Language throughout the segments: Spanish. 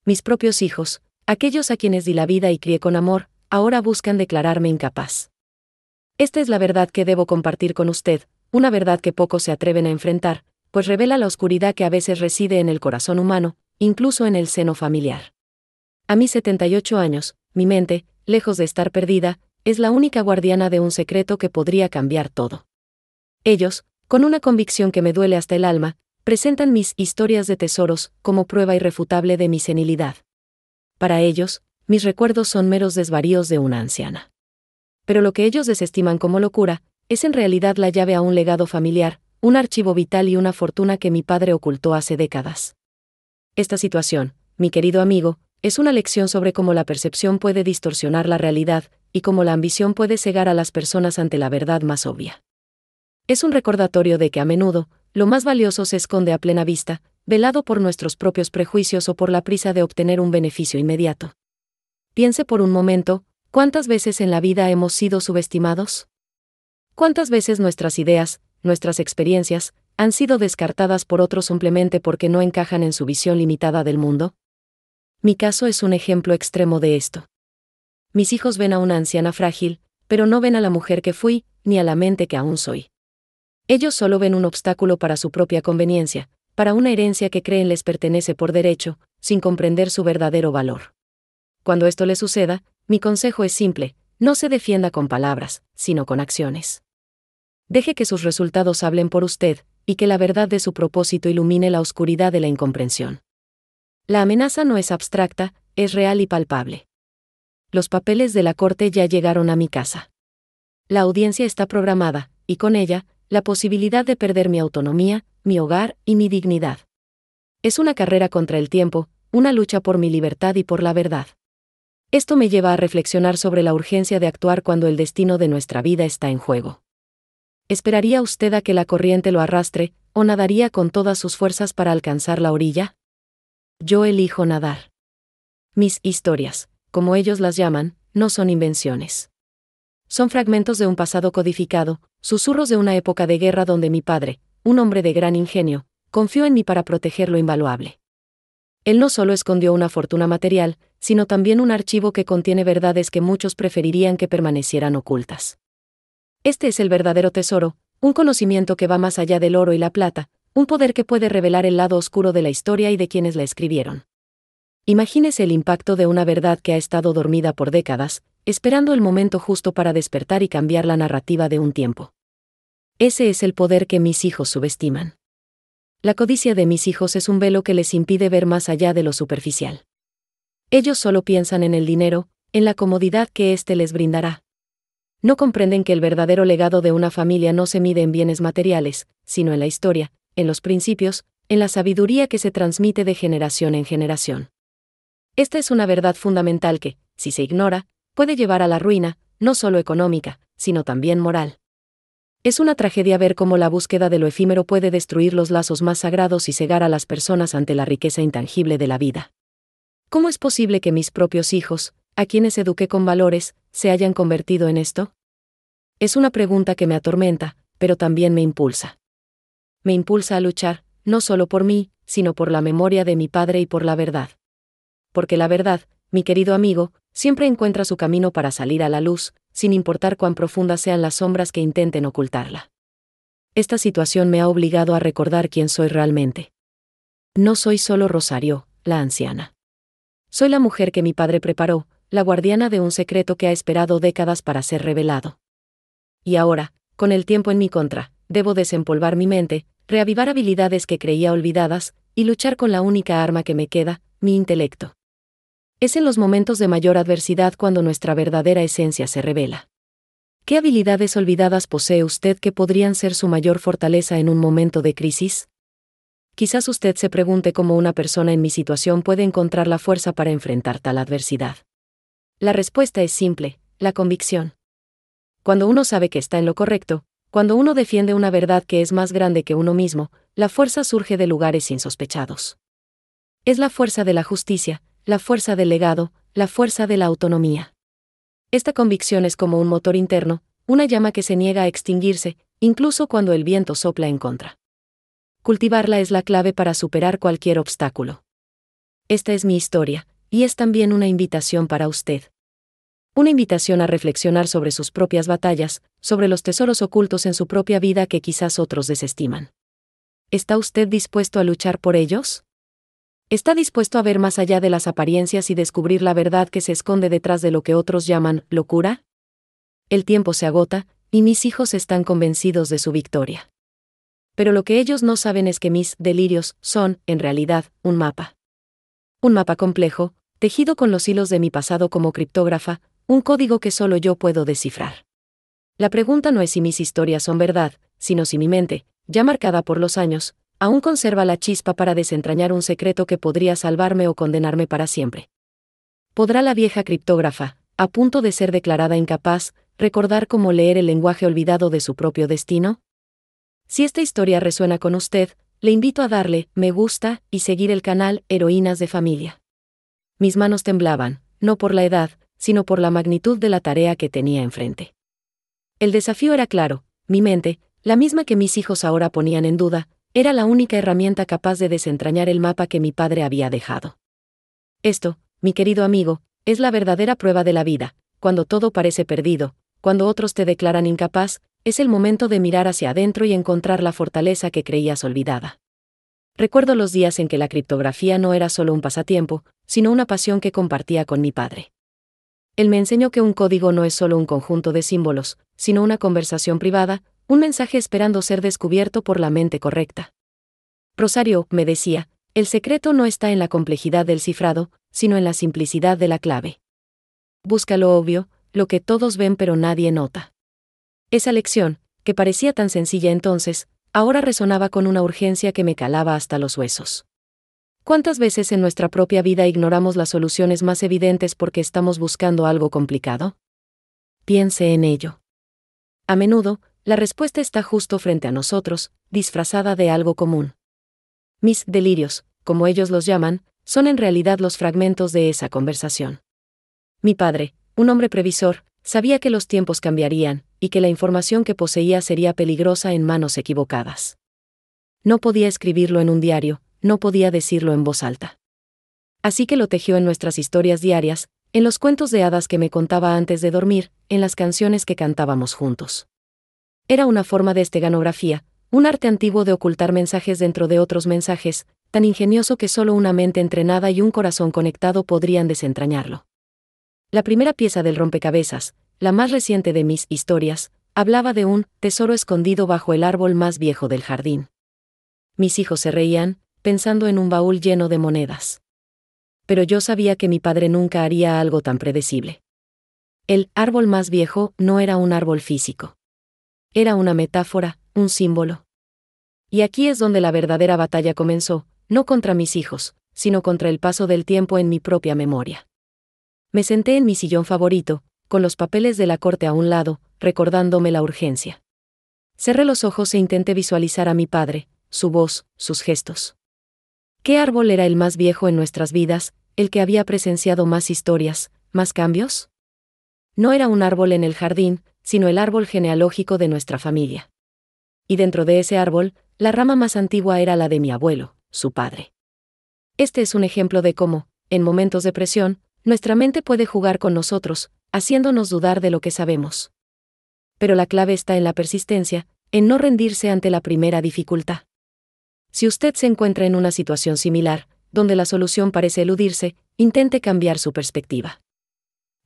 Mis propios hijos, aquellos a quienes di la vida y crié con amor, ahora buscan declararme incapaz. Esta es la verdad que debo compartir con usted, una verdad que pocos se atreven a enfrentar, pues revela la oscuridad que a veces reside en el corazón humano, incluso en el seno familiar. A mis 78 años, mi mente, lejos de estar perdida, es la única guardiana de un secreto que podría cambiar todo. Ellos, con una convicción que me duele hasta el alma, presentan mis historias de tesoros como prueba irrefutable de mi senilidad. Para ellos, mis recuerdos son meros desvaríos de una anciana. Pero lo que ellos desestiman como locura, es en realidad la llave a un legado familiar, un archivo vital y una fortuna que mi padre ocultó hace décadas. Esta situación, mi querido amigo, es una lección sobre cómo la percepción puede distorsionar la realidad, y cómo la ambición puede cegar a las personas ante la verdad más obvia. Es un recordatorio de que a menudo, lo más valioso se esconde a plena vista, velado por nuestros propios prejuicios o por la prisa de obtener un beneficio inmediato. Piense por un momento, ¿cuántas veces en la vida hemos sido subestimados? ¿Cuántas veces nuestras ideas, nuestras experiencias, han sido descartadas por otros simplemente porque no encajan en su visión limitada del mundo? Mi caso es un ejemplo extremo de esto. Mis hijos ven a una anciana frágil, pero no ven a la mujer que fui, ni a la mente que aún soy. Ellos solo ven un obstáculo para su propia conveniencia, para una herencia que creen les pertenece por derecho, sin comprender su verdadero valor. Cuando esto le suceda, mi consejo es simple: no se defienda con palabras, sino con acciones. Deje que sus resultados hablen por usted, y que la verdad de su propósito ilumine la oscuridad de la incomprensión. La amenaza no es abstracta, es real y palpable. Los papeles de la corte ya llegaron a mi casa. La audiencia está programada, y con ella, la posibilidad de perder mi autonomía, mi hogar y mi dignidad. Es una carrera contra el tiempo, una lucha por mi libertad y por la verdad. Esto me lleva a reflexionar sobre la urgencia de actuar cuando el destino de nuestra vida está en juego. ¿Esperaría usted a que la corriente lo arrastre, o nadaría con todas sus fuerzas para alcanzar la orilla? Yo elijo nadar. Mis historias, como ellos las llaman, no son invenciones. Son fragmentos de un pasado codificado, susurros de una época de guerra donde mi padre, un hombre de gran ingenio, confió en mí para proteger lo invaluable. Él no solo escondió una fortuna material, sino también un archivo que contiene verdades que muchos preferirían que permanecieran ocultas. Este es el verdadero tesoro, un conocimiento que va más allá del oro y la plata, un poder que puede revelar el lado oscuro de la historia y de quienes la escribieron. Imagínese el impacto de una verdad que ha estado dormida por décadas, esperando el momento justo para despertar y cambiar la narrativa de un tiempo. Ese es el poder que mis hijos subestiman. La codicia de mis hijos es un velo que les impide ver más allá de lo superficial. Ellos solo piensan en el dinero, en la comodidad que éste les brindará. No comprenden que el verdadero legado de una familia no se mide en bienes materiales, sino en la historia, en los principios, en la sabiduría que se transmite de generación en generación. Esta es una verdad fundamental que, si se ignora, puede llevar a la ruina, no solo económica, sino también moral. Es una tragedia ver cómo la búsqueda de lo efímero puede destruir los lazos más sagrados y cegar a las personas ante la riqueza intangible de la vida. ¿Cómo es posible que mis propios hijos, a quienes eduqué con valores, se hayan convertido en esto? Es una pregunta que me atormenta, pero también me impulsa. Me impulsa a luchar, no solo por mí, sino por la memoria de mi padre y por la verdad. Porque la verdad, mi querido amigo, siempre encuentra su camino para salir a la luz, sin importar cuán profundas sean las sombras que intenten ocultarla. Esta situación me ha obligado a recordar quién soy realmente. No soy solo Rosario, la anciana. Soy la mujer que mi padre preparó, la guardiana de un secreto que ha esperado décadas para ser revelado. Y ahora, con el tiempo en mi contra, debo desempolvar mi mente, reavivar habilidades que creía olvidadas, y luchar con la única arma que me queda, mi intelecto. Es en los momentos de mayor adversidad cuando nuestra verdadera esencia se revela. ¿Qué habilidades olvidadas posee usted que podrían ser su mayor fortaleza en un momento de crisis? Quizás usted se pregunte cómo una persona en mi situación puede encontrar la fuerza para enfrentar tal adversidad. La respuesta es simple: la convicción. Cuando uno sabe que está en lo correcto, cuando uno defiende una verdad que es más grande que uno mismo, la fuerza surge de lugares insospechados. Es la fuerza de la justicia, la fuerza del legado, la fuerza de la autonomía. Esta convicción es como un motor interno, una llama que se niega a extinguirse, incluso cuando el viento sopla en contra. Cultivarla es la clave para superar cualquier obstáculo. Esta es mi historia, y es también una invitación para usted. Una invitación a reflexionar sobre sus propias batallas, sobre los tesoros ocultos en su propia vida que quizás otros desestiman. ¿Está usted dispuesto a luchar por ellos? ¿Está dispuesto a ver más allá de las apariencias y descubrir la verdad que se esconde detrás de lo que otros llaman locura? El tiempo se agota, y mis hijos están convencidos de su victoria. Pero lo que ellos no saben es que mis delirios son, en realidad, un mapa. Un mapa complejo, tejido con los hilos de mi pasado como criptógrafa, un código que solo yo puedo descifrar. La pregunta no es si mis historias son verdad, sino si mi mente, ya marcada por los años, aún conserva la chispa para desentrañar un secreto que podría salvarme o condenarme para siempre. ¿Podrá la vieja criptógrafa, a punto de ser declarada incapaz, recordar cómo leer el lenguaje olvidado de su propio destino? Si esta historia resuena con usted, le invito a darle me gusta y seguir el canal Heroínas de Familia. Mis manos temblaban, no por la edad, sino por la magnitud de la tarea que tenía enfrente. El desafío era claro, mi mente, la misma que mis hijos ahora ponían en duda, era la única herramienta capaz de desentrañar el mapa que mi padre había dejado. Esto, mi querido amigo, es la verdadera prueba de la vida. Cuando todo parece perdido, cuando otros te declaran incapaz, es el momento de mirar hacia adentro y encontrar la fortaleza que creías olvidada. Recuerdo los días en que la criptografía no era solo un pasatiempo, sino una pasión que compartía con mi padre. Él me enseñó que un código no es solo un conjunto de símbolos, sino una conversación privada, un mensaje esperando ser descubierto por la mente correcta. Rosario, me decía, el secreto no está en la complejidad del cifrado, sino en la simplicidad de la clave. Busca lo obvio, lo que todos ven pero nadie nota. Esa lección, que parecía tan sencilla entonces, ahora resonaba con una urgencia que me calaba hasta los huesos. ¿Cuántas veces en nuestra propia vida ignoramos las soluciones más evidentes porque estamos buscando algo complicado? Piense en ello. A menudo, la respuesta está justo frente a nosotros, disfrazada de algo común. Mis delirios, como ellos los llaman, son en realidad los fragmentos de esa conversación. Mi padre, un hombre previsor, sabía que los tiempos cambiarían, y que la información que poseía sería peligrosa en manos equivocadas. No podía escribirlo en un diario, no podía decirlo en voz alta. Así que lo tejió en nuestras historias diarias, en los cuentos de hadas que me contaba antes de dormir, en las canciones que cantábamos juntos. Era una forma de esteganografía, un arte antiguo de ocultar mensajes dentro de otros mensajes, tan ingenioso que solo una mente entrenada y un corazón conectado podrían desentrañarlo. La primera pieza del rompecabezas, la más reciente de mis historias, hablaba de un tesoro escondido bajo el árbol más viejo del jardín. Mis hijos se reían, pensando en un baúl lleno de monedas. Pero yo sabía que mi padre nunca haría algo tan predecible. El árbol más viejo no era un árbol físico. Era una metáfora, un símbolo. Y aquí es donde la verdadera batalla comenzó, no contra mis hijos, sino contra el paso del tiempo en mi propia memoria. Me senté en mi sillón favorito, con los papeles de la corte a un lado, recordándome la urgencia. Cerré los ojos e intenté visualizar a mi padre, su voz, sus gestos. ¿Qué árbol era el más viejo en nuestras vidas, el que había presenciado más historias, más cambios? No era un árbol en el jardín, sino el árbol genealógico de nuestra familia. Y dentro de ese árbol, la rama más antigua era la de mi abuelo, su padre. Este es un ejemplo de cómo, en momentos de presión, nuestra mente puede jugar con nosotros, haciéndonos dudar de lo que sabemos. Pero la clave está en la persistencia, en no rendirse ante la primera dificultad. Si usted se encuentra en una situación similar, donde la solución parece eludirse, intente cambiar su perspectiva.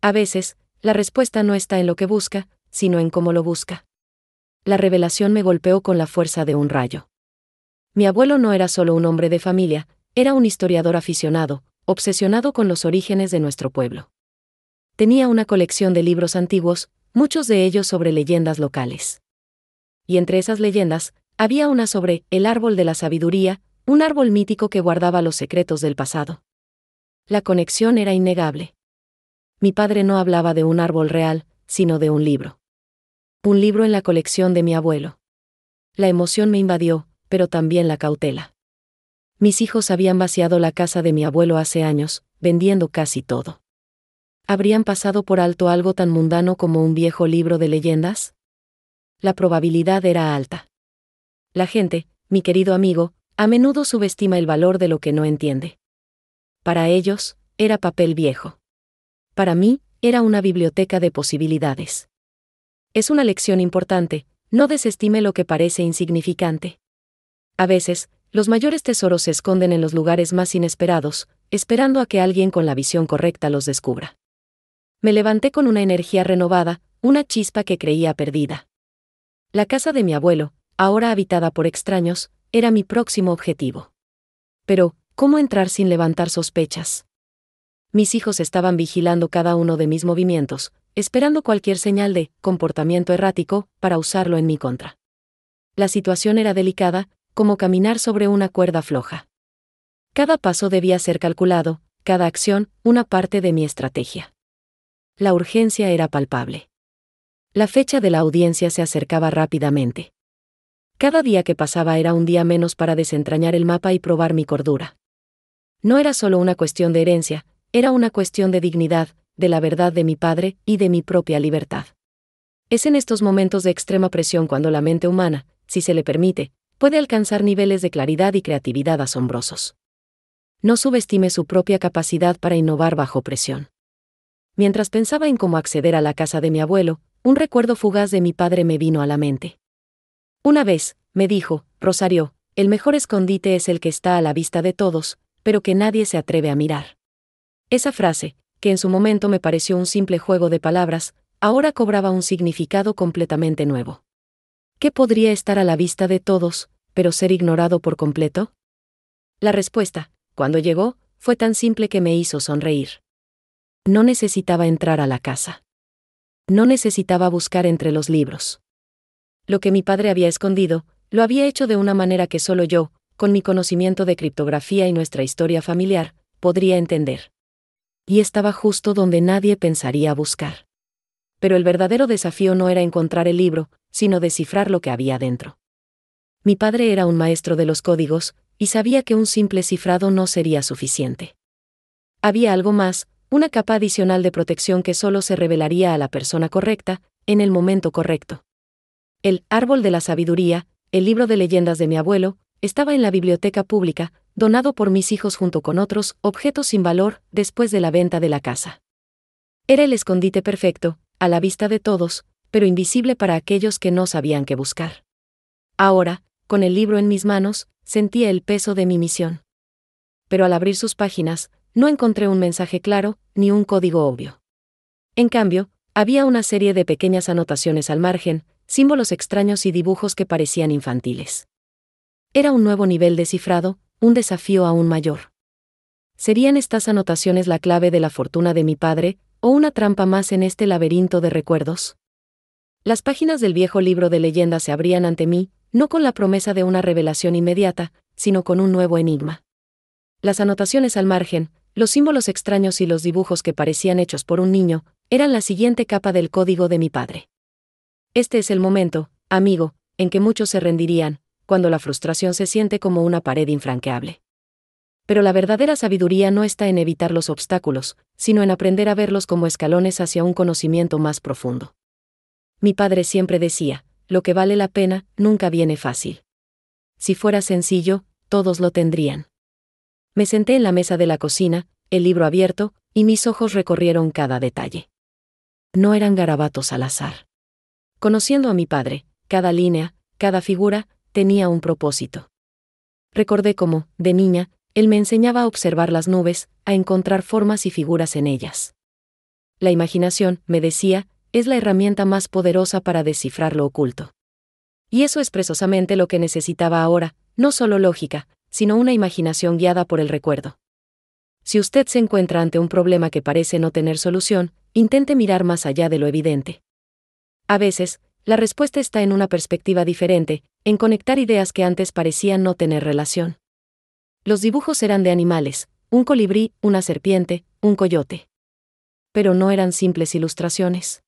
A veces, la respuesta no está en lo que busca, sino en cómo lo busca. La revelación me golpeó con la fuerza de un rayo. Mi abuelo no era solo un hombre de familia, era un historiador aficionado, obsesionado con los orígenes de nuestro pueblo. Tenía una colección de libros antiguos, muchos de ellos sobre leyendas locales. Y entre esas leyendas, había una sobre el árbol de la sabiduría, un árbol mítico que guardaba los secretos del pasado. La conexión era innegable. Mi padre no hablaba de un árbol real, sino de un libro. Un libro en la colección de mi abuelo. La emoción me invadió, pero también la cautela. Mis hijos habían vaciado la casa de mi abuelo hace años, vendiendo casi todo. ¿Habrían pasado por alto algo tan mundano como un viejo libro de leyendas? La probabilidad era alta. La gente, mi querido amigo, a menudo subestima el valor de lo que no entiende. Para ellos, era papel viejo. Para mí, era una biblioteca de posibilidades. Es una lección importante, no desestime lo que parece insignificante. A veces, los mayores tesoros se esconden en los lugares más inesperados, esperando a que alguien con la visión correcta los descubra. Me levanté con una energía renovada, una chispa que creía perdida. La casa de mi abuelo, ahora habitada por extraños, era mi próximo objetivo. Pero, ¿cómo entrar sin levantar sospechas? Mis hijos estaban vigilando cada uno de mis movimientos, esperando cualquier señal de comportamiento errático para usarlo en mi contra. La situación era delicada, como caminar sobre una cuerda floja. Cada paso debía ser calculado, cada acción, una parte de mi estrategia. La urgencia era palpable. La fecha de la audiencia se acercaba rápidamente. Cada día que pasaba era un día menos para desentrañar el mapa y probar mi cordura. No era solo una cuestión de herencia, era una cuestión de dignidad, de la verdad de mi padre y de mi propia libertad. Es en estos momentos de extrema presión cuando la mente humana, si se le permite, puede alcanzar niveles de claridad y creatividad asombrosos. No subestime su propia capacidad para innovar bajo presión. Mientras pensaba en cómo acceder a la casa de mi abuelo, un recuerdo fugaz de mi padre me vino a la mente. Una vez, me dijo, Rosario, el mejor escondite es el que está a la vista de todos, pero que nadie se atreve a mirar. Esa frase, que en su momento me pareció un simple juego de palabras, ahora cobraba un significado completamente nuevo. ¿Qué podría estar a la vista de todos, pero ser ignorado por completo? La respuesta, cuando llegó, fue tan simple que me hizo sonreír. No necesitaba entrar a la casa. No necesitaba buscar entre los libros. Lo que mi padre había escondido, lo había hecho de una manera que solo yo, con mi conocimiento de criptografía y nuestra historia familiar, podría entender. Y estaba justo donde nadie pensaría buscar. Pero el verdadero desafío no era encontrar el libro, sino descifrar lo que había dentro. Mi padre era un maestro de los códigos, y sabía que un simple cifrado no sería suficiente. Había algo más, una capa adicional de protección que solo se revelaría a la persona correcta, en el momento correcto. El Árbol de la Sabiduría, el libro de leyendas de mi abuelo, estaba en la biblioteca pública, donado por mis hijos junto con otros objetos sin valor después de la venta de la casa. Era el escondite perfecto, a la vista de todos, pero invisible para aquellos que no sabían qué buscar. Ahora, con el libro en mis manos, sentía el peso de mi misión. Pero al abrir sus páginas, no encontré un mensaje claro, ni un código obvio. En cambio, había una serie de pequeñas anotaciones al margen, símbolos extraños y dibujos que parecían infantiles. Era un nuevo nivel de cifrado, un desafío aún mayor. ¿Serían estas anotaciones la clave de la fortuna de mi padre, o una trampa más en este laberinto de recuerdos? Las páginas del viejo libro de leyendas se abrían ante mí, no con la promesa de una revelación inmediata, sino con un nuevo enigma. Las anotaciones al margen, los símbolos extraños y los dibujos que parecían hechos por un niño, eran la siguiente capa del código de mi padre. Este es el momento, amigo, en que muchos se rendirían, cuando la frustración se siente como una pared infranqueable. Pero la verdadera sabiduría no está en evitar los obstáculos, sino en aprender a verlos como escalones hacia un conocimiento más profundo. Mi padre siempre decía, lo que vale la pena, nunca viene fácil. Si fuera sencillo, todos lo tendrían. Me senté en la mesa de la cocina, el libro abierto, y mis ojos recorrieron cada detalle. No eran garabatos al azar. Conociendo a mi padre, cada línea, cada figura, tenía un propósito. Recordé cómo, de niña, él me enseñaba a observar las nubes, a encontrar formas y figuras en ellas. La imaginación, me decía, es la herramienta más poderosa para descifrar lo oculto. Y eso es precisamente lo que necesitaba ahora, no solo lógica, sino una imaginación guiada por el recuerdo. Si usted se encuentra ante un problema que parece no tener solución, intente mirar más allá de lo evidente. A veces, la respuesta está en una perspectiva diferente, en conectar ideas que antes parecían no tener relación. Los dibujos eran de animales, un colibrí, una serpiente, un coyote. Pero no eran simples ilustraciones.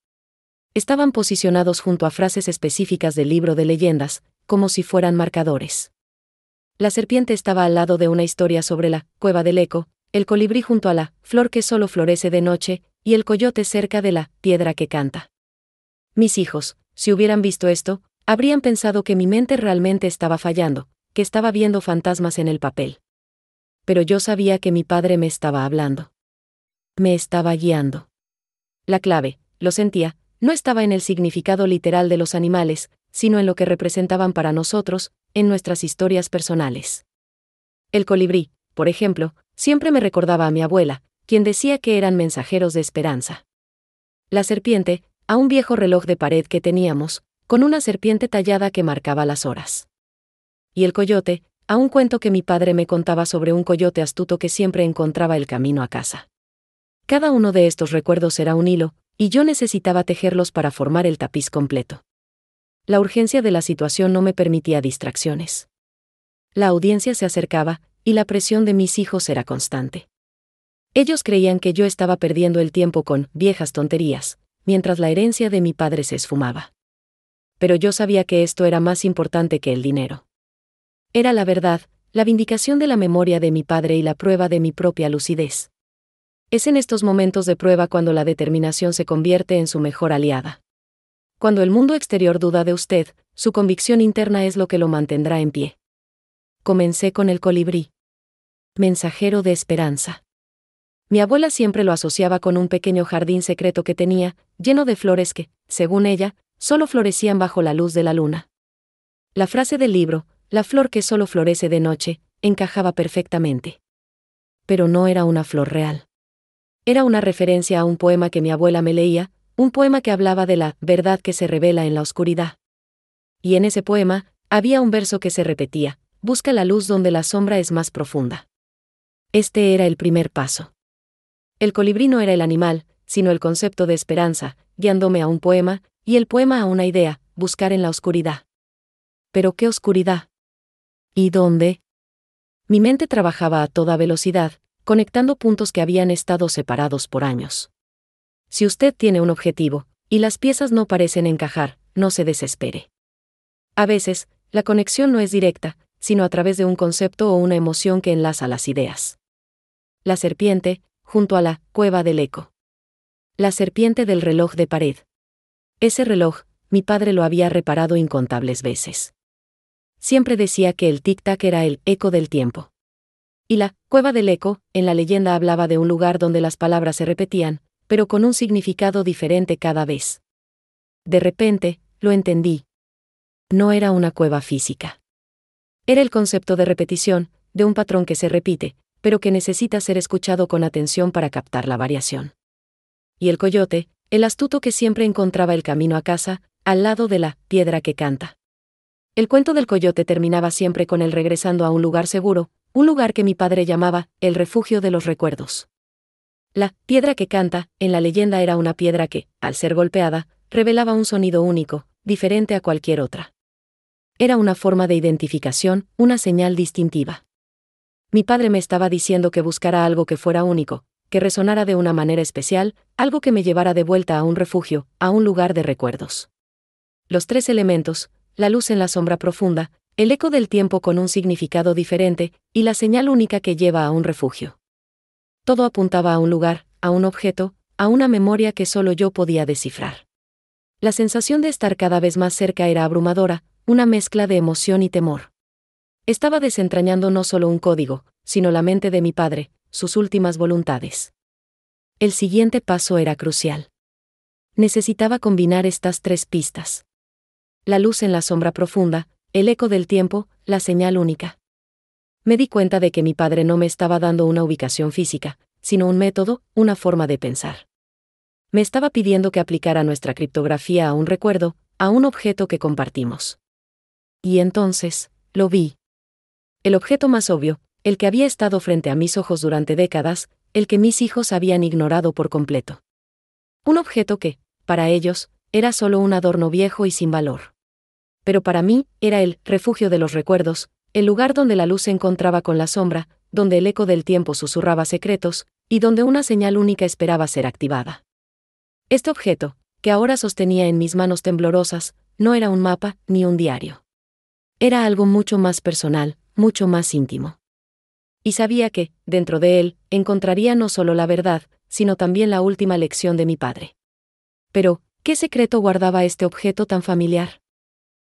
Estaban posicionados junto a frases específicas del libro de leyendas, como si fueran marcadores. La serpiente estaba al lado de una historia sobre la cueva del eco, el colibrí junto a la flor que solo florece de noche, y el coyote cerca de la piedra que canta. Mis hijos, si hubieran visto esto, habrían pensado que mi mente realmente estaba fallando, que estaba viendo fantasmas en el papel. Pero yo sabía que mi padre me estaba hablando. Me estaba guiando. La clave, lo sentía, no estaba en el significado literal de los animales, sino en lo que representaban para nosotros, en nuestras historias personales. El colibrí, por ejemplo, siempre me recordaba a mi abuela, quien decía que eran mensajeros de esperanza. La serpiente, a un viejo reloj de pared que teníamos, con una serpiente tallada que marcaba las horas. Y el coyote, a un cuento que mi padre me contaba sobre un coyote astuto que siempre encontraba el camino a casa. Cada uno de estos recuerdos era un hilo, y yo necesitaba tejerlos para formar el tapiz completo. La urgencia de la situación no me permitía distracciones. La audiencia se acercaba, y la presión de mis hijos era constante. Ellos creían que yo estaba perdiendo el tiempo con viejas tonterías, mientras la herencia de mi padre se esfumaba. Pero yo sabía que esto era más importante que el dinero. Era la verdad, la vindicación de la memoria de mi padre y la prueba de mi propia lucidez. Es en estos momentos de prueba cuando la determinación se convierte en su mejor aliada. Cuando el mundo exterior duda de usted, su convicción interna es lo que lo mantendrá en pie. Comencé con el colibrí. Mensajero de esperanza. Mi abuela siempre lo asociaba con un pequeño jardín secreto que tenía, lleno de flores que, según ella, solo florecían bajo la luz de la luna. La frase del libro, la flor que solo florece de noche, encajaba perfectamente. Pero no era una flor real. Era una referencia a un poema que mi abuela me leía, un poema que hablaba de la verdad que se revela en la oscuridad. Y en ese poema, había un verso que se repetía: busca la luz donde la sombra es más profunda. Este era el primer paso. El colibrí no era el animal, sino el concepto de esperanza, guiándome a un poema, y el poema a una idea: buscar en la oscuridad. ¿Pero qué oscuridad? ¿Y dónde? Mi mente trabajaba a toda velocidad, conectando puntos que habían estado separados por años. Si usted tiene un objetivo, y las piezas no parecen encajar, no se desespere. A veces, la conexión no es directa, sino a través de un concepto o una emoción que enlaza las ideas. La serpiente, junto a la cueva del eco. La serpiente del reloj de pared. Ese reloj, mi padre lo había reparado incontables veces. Siempre decía que el tic-tac era el eco del tiempo. Y la cueva del eco, en la leyenda hablaba de un lugar donde las palabras se repetían, pero con un significado diferente cada vez. De repente, lo entendí. No era una cueva física. Era el concepto de repetición, de un patrón que se repite, pero que necesita ser escuchado con atención para captar la variación. Y el coyote, el astuto que siempre encontraba el camino a casa, al lado de la piedra que canta. El cuento del coyote terminaba siempre con él regresando a un lugar seguro, un lugar que mi padre llamaba el refugio de los recuerdos. La piedra que canta, en la leyenda, era una piedra que, al ser golpeada, revelaba un sonido único, diferente a cualquier otra. Era una forma de identificación, una señal distintiva. Mi padre me estaba diciendo que buscara algo que fuera único, que resonara de una manera especial, algo que me llevara de vuelta a un refugio, a un lugar de recuerdos. Los tres elementos, la luz en la sombra profunda, el eco del tiempo con un significado diferente, y la señal única que lleva a un refugio. Todo apuntaba a un lugar, a un objeto, a una memoria que solo yo podía descifrar. La sensación de estar cada vez más cerca era abrumadora, una mezcla de emoción y temor. Estaba desentrañando no solo un código, sino la mente de mi padre, sus últimas voluntades. El siguiente paso era crucial. Necesitaba combinar estas tres pistas. La luz en la sombra profunda, el eco del tiempo, la señal única. Me di cuenta de que mi padre no me estaba dando una ubicación física, sino un método, una forma de pensar. Me estaba pidiendo que aplicara nuestra criptografía a un recuerdo, a un objeto que compartimos. Y entonces, lo vi. El objeto más obvio, el que había estado frente a mis ojos durante décadas, el que mis hijos habían ignorado por completo. Un objeto que, para ellos, era solo un adorno viejo y sin valor. Pero para mí, era el refugio de los recuerdos, el lugar donde la luz se encontraba con la sombra, donde el eco del tiempo susurraba secretos, y donde una señal única esperaba ser activada. Este objeto, que ahora sostenía en mis manos temblorosas, no era un mapa, ni un diario. Era algo mucho más personal, mucho más íntimo. Y sabía que, dentro de él, encontraría no solo la verdad, sino también la última lección de mi padre. Pero, ¿qué secreto guardaba este objeto tan familiar?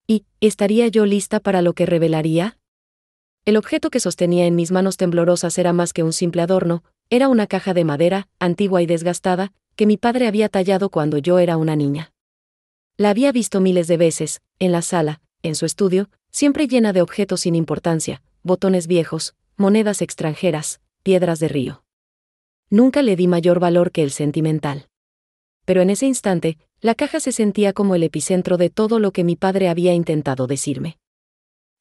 ¿Y estaría yo lista para lo que revelaría? El objeto que sostenía en mis manos temblorosas era más que un simple adorno, era una caja de madera, antigua y desgastada, que mi padre había tallado cuando yo era una niña. La había visto miles de veces, en la sala, en su estudio, siempre llena de objetos sin importancia, botones viejos, monedas extranjeras, piedras de río. Nunca le di mayor valor que el sentimental. Pero en ese instante, la caja se sentía como el epicentro de todo lo que mi padre había intentado decirme.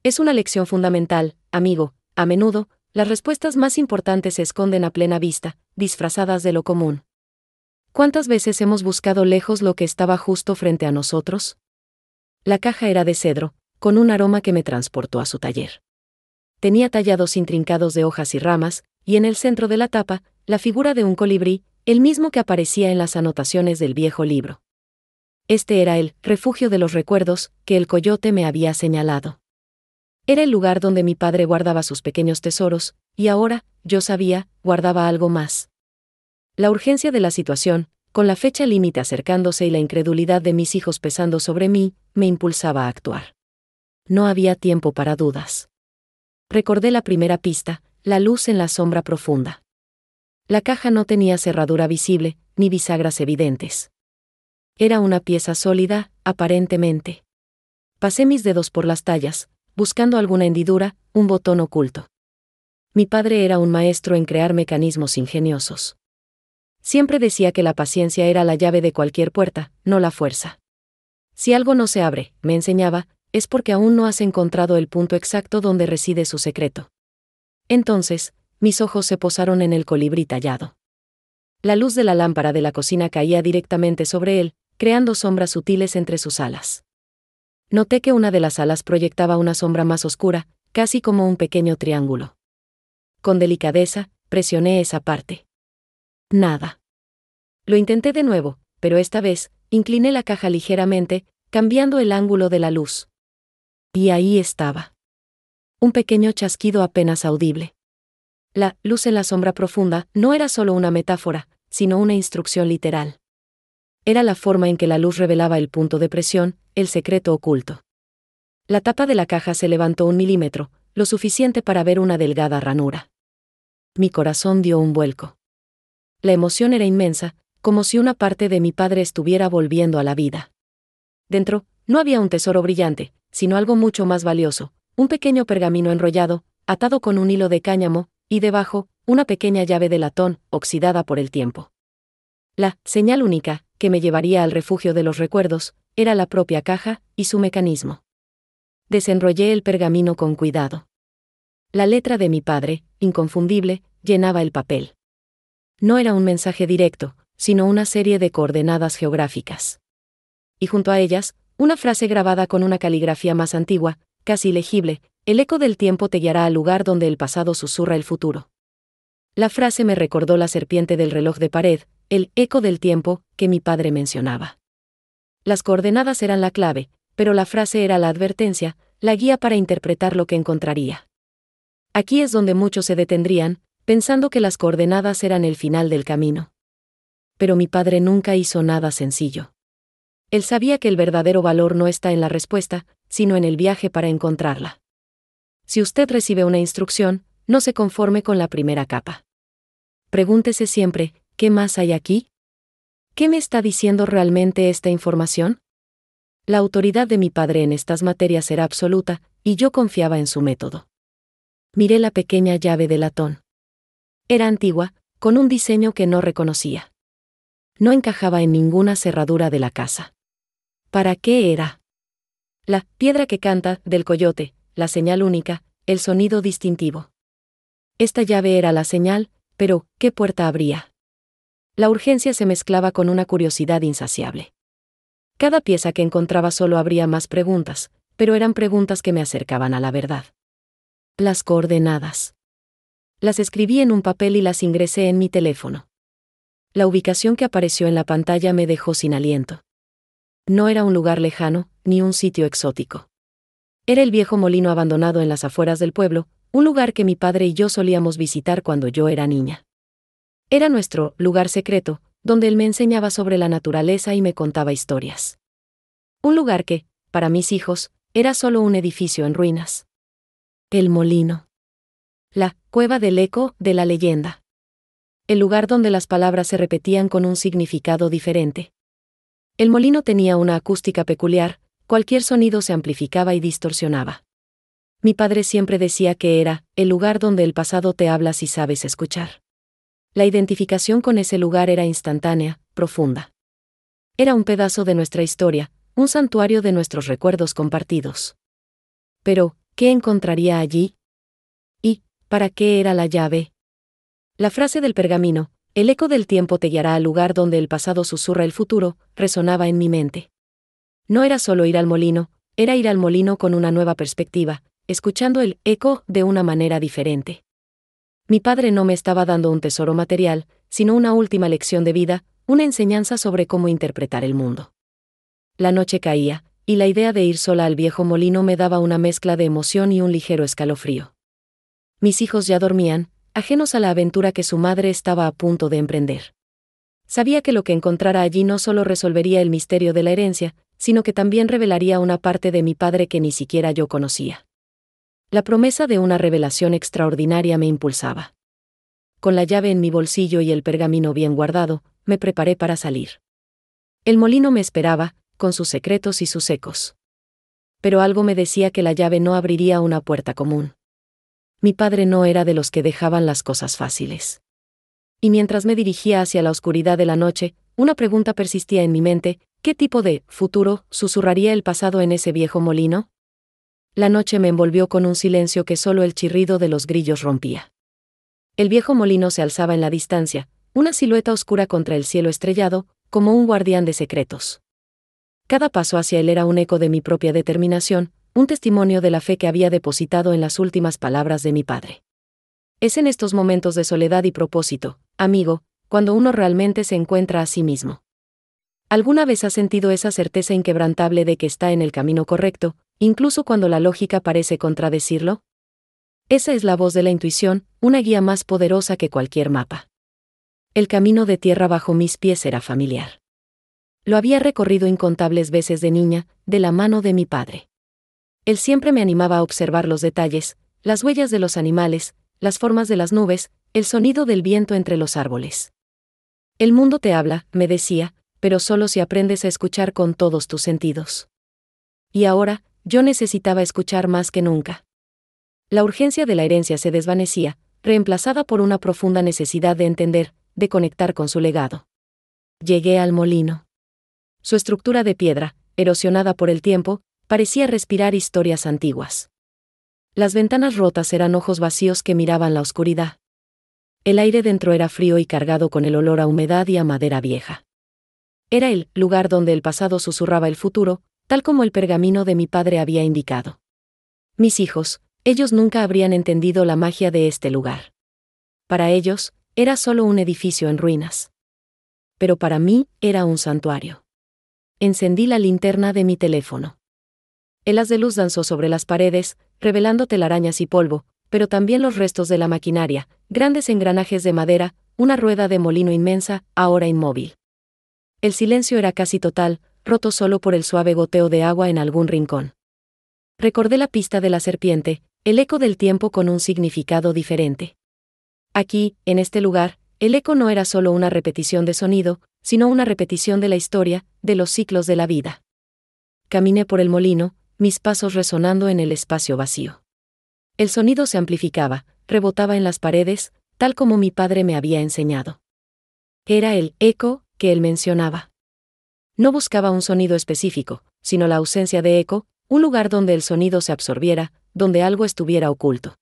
Es una lección fundamental, amigo, a menudo, las respuestas más importantes se esconden a plena vista, disfrazadas de lo común. ¿Cuántas veces hemos buscado lejos lo que estaba justo frente a nosotros? La caja era de cedro, con un aroma que me transportó a su taller. Tenía tallados intrincados de hojas y ramas, y en el centro de la tapa, la figura de un colibrí, el mismo que aparecía en las anotaciones del viejo libro. Este era el refugio de los recuerdos que el coyote me había señalado. Era el lugar donde mi padre guardaba sus pequeños tesoros, y ahora, yo sabía, guardaba algo más. La urgencia de la situación, con la fecha límite acercándose y la incredulidad de mis hijos pesando sobre mí, me impulsaba a actuar. No había tiempo para dudas. Recordé la primera pista, la luz en la sombra profunda. La caja no tenía cerradura visible, ni bisagras evidentes. Era una pieza sólida, aparentemente. Pasé mis dedos por las tallas, buscando alguna hendidura, un botón oculto. Mi padre era un maestro en crear mecanismos ingeniosos. Siempre decía que la paciencia era la llave de cualquier puerta, no la fuerza. Si algo no se abre, me enseñaba, es porque aún no has encontrado el punto exacto donde reside su secreto. Entonces, mis ojos se posaron en el colibrí tallado. La luz de la lámpara de la cocina caía directamente sobre él, creando sombras sutiles entre sus alas. Noté que una de las alas proyectaba una sombra más oscura, casi como un pequeño triángulo. Con delicadeza, presioné esa parte. Nada. Lo intenté de nuevo, pero esta vez, incliné la caja ligeramente, cambiando el ángulo de la luz. Y ahí estaba. Un pequeño chasquido apenas audible. La luz en la sombra profunda no era solo una metáfora, sino una instrucción literal. Era la forma en que la luz revelaba el punto de presión, el secreto oculto. La tapa de la caja se levantó 1 milímetro, lo suficiente para ver una delgada ranura. Mi corazón dio un vuelco. La emoción era inmensa, como si una parte de mi padre estuviera volviendo a la vida. Dentro, no había un tesoro brillante, sino algo mucho más valioso, un pequeño pergamino enrollado, atado con un hilo de cáñamo, y debajo, una pequeña llave de latón, oxidada por el tiempo. La señal única, que me llevaría al refugio de los recuerdos, era la propia caja y su mecanismo. Desenrollé el pergamino con cuidado. La letra de mi padre, inconfundible, llenaba el papel. No era un mensaje directo, sino una serie de coordenadas geográficas. Y junto a ellas, una frase grabada con una caligrafía más antigua, casi legible: el eco del tiempo te guiará al lugar donde el pasado susurra el futuro. La frase me recordó la serpiente del reloj de pared, el eco del tiempo, que mi padre mencionaba. Las coordenadas eran la clave, pero la frase era la advertencia, la guía para interpretar lo que encontraría. Aquí es donde muchos se detendrían, pensando que las coordenadas eran el final del camino. Pero mi padre nunca hizo nada sencillo. Él sabía que el verdadero valor no está en la respuesta, sino en el viaje para encontrarla. Si usted recibe una instrucción, no se conforme con la primera capa. Pregúntese siempre, ¿qué más hay aquí? ¿Qué me está diciendo realmente esta información? La autoridad de mi padre en estas materias era absoluta, y yo confiaba en su método. Miré la pequeña llave de latón. Era antigua, con un diseño que no reconocía. No encajaba en ninguna cerradura de la casa. ¿Para qué era? La piedra que canta, del coyote, la señal única, el sonido distintivo. Esta llave era la señal, pero, ¿qué puerta abría? La urgencia se mezclaba con una curiosidad insaciable. Cada pieza que encontraba solo abría más preguntas, pero eran preguntas que me acercaban a la verdad. Las coordenadas. Las escribí en un papel y las ingresé en mi teléfono. La ubicación que apareció en la pantalla me dejó sin aliento. No era un lugar lejano, ni un sitio exótico. Era el viejo molino abandonado en las afueras del pueblo, un lugar que mi padre y yo solíamos visitar cuando yo era niña. Era nuestro lugar secreto, donde él me enseñaba sobre la naturaleza y me contaba historias. Un lugar que, para mis hijos, era solo un edificio en ruinas. El molino. La cueva del eco de la leyenda. El lugar donde las palabras se repetían con un significado diferente. El molino tenía una acústica peculiar, cualquier sonido se amplificaba y distorsionaba. Mi padre siempre decía que era el lugar donde el pasado te habla si sabes escuchar. La identificación con ese lugar era instantánea, profunda. Era un pedazo de nuestra historia, un santuario de nuestros recuerdos compartidos. Pero, ¿qué encontraría allí? ¿Y para qué era la llave? La frase del pergamino, el eco del tiempo te guiará al lugar donde el pasado susurra el futuro, resonaba en mi mente. No era solo ir al molino, era ir al molino con una nueva perspectiva, escuchando el eco de una manera diferente. Mi padre no me estaba dando un tesoro material, sino una última lección de vida, una enseñanza sobre cómo interpretar el mundo. La noche caía, y la idea de ir sola al viejo molino me daba una mezcla de emoción y un ligero escalofrío. Mis hijos ya dormían, ajenos a la aventura que su madre estaba a punto de emprender. Sabía que lo que encontrara allí no solo resolvería el misterio de la herencia, sino que también revelaría una parte de mi padre que ni siquiera yo conocía. La promesa de una revelación extraordinaria me impulsaba. Con la llave en mi bolsillo y el pergamino bien guardado, me preparé para salir. El molino me esperaba, con sus secretos y sus ecos. Pero algo me decía que la llave no abriría una puerta común. Mi padre no era de los que dejaban las cosas fáciles. Y mientras me dirigía hacia la oscuridad de la noche, una pregunta persistía en mi mente: ¿qué tipo de futuro susurraría el pasado en ese viejo molino? La noche me envolvió con un silencio que solo el chirrido de los grillos rompía. El viejo molino se alzaba en la distancia, una silueta oscura contra el cielo estrellado, como un guardián de secretos. Cada paso hacia él era un eco de mi propia determinación, un testimonio de la fe que había depositado en las últimas palabras de mi padre. Es en estos momentos de soledad y propósito, amigo, cuando uno realmente se encuentra a sí mismo. ¿Alguna vez has sentido esa certeza inquebrantable de que está en el camino correcto, incluso cuando la lógica parece contradecirlo? Esa es la voz de la intuición, una guía más poderosa que cualquier mapa. El camino de tierra bajo mis pies era familiar. Lo había recorrido incontables veces de niña, de la mano de mi padre. Él siempre me animaba a observar los detalles, las huellas de los animales, las formas de las nubes, el sonido del viento entre los árboles. El mundo te habla, me decía, pero solo si aprendes a escuchar con todos tus sentidos. Y ahora, yo necesitaba escuchar más que nunca. La urgencia de la herencia se desvanecía, reemplazada por una profunda necesidad de entender, de conectar con su legado. Llegué al molino. Su estructura de piedra, erosionada por el tiempo, parecía respirar historias antiguas. Las ventanas rotas eran ojos vacíos que miraban la oscuridad. El aire dentro era frío y cargado con el olor a humedad y a madera vieja. Era el lugar donde el pasado susurraba el futuro, tal como el pergamino de mi padre había indicado. Mis hijos, ellos nunca habrían entendido la magia de este lugar. Para ellos, era solo un edificio en ruinas. Pero para mí, era un santuario. Encendí la linterna de mi teléfono. El haz de luz danzó sobre las paredes, revelando telarañas y polvo, pero también los restos de la maquinaria, grandes engranajes de madera, una rueda de molino inmensa, ahora inmóvil. El silencio era casi total, roto solo por el suave goteo de agua en algún rincón. Recordé la pista de la serpiente, el eco del tiempo con un significado diferente. Aquí, en este lugar, el eco no era solo una repetición de sonido, sino una repetición de la historia, de los ciclos de la vida. Caminé por el molino, mis pasos resonando en el espacio vacío. El sonido se amplificaba, rebotaba en las paredes, tal como mi padre me había enseñado. Era el eco que él mencionaba. No buscaba un sonido específico, sino la ausencia de eco, un lugar donde el sonido se absorbiera, donde algo estuviera oculto.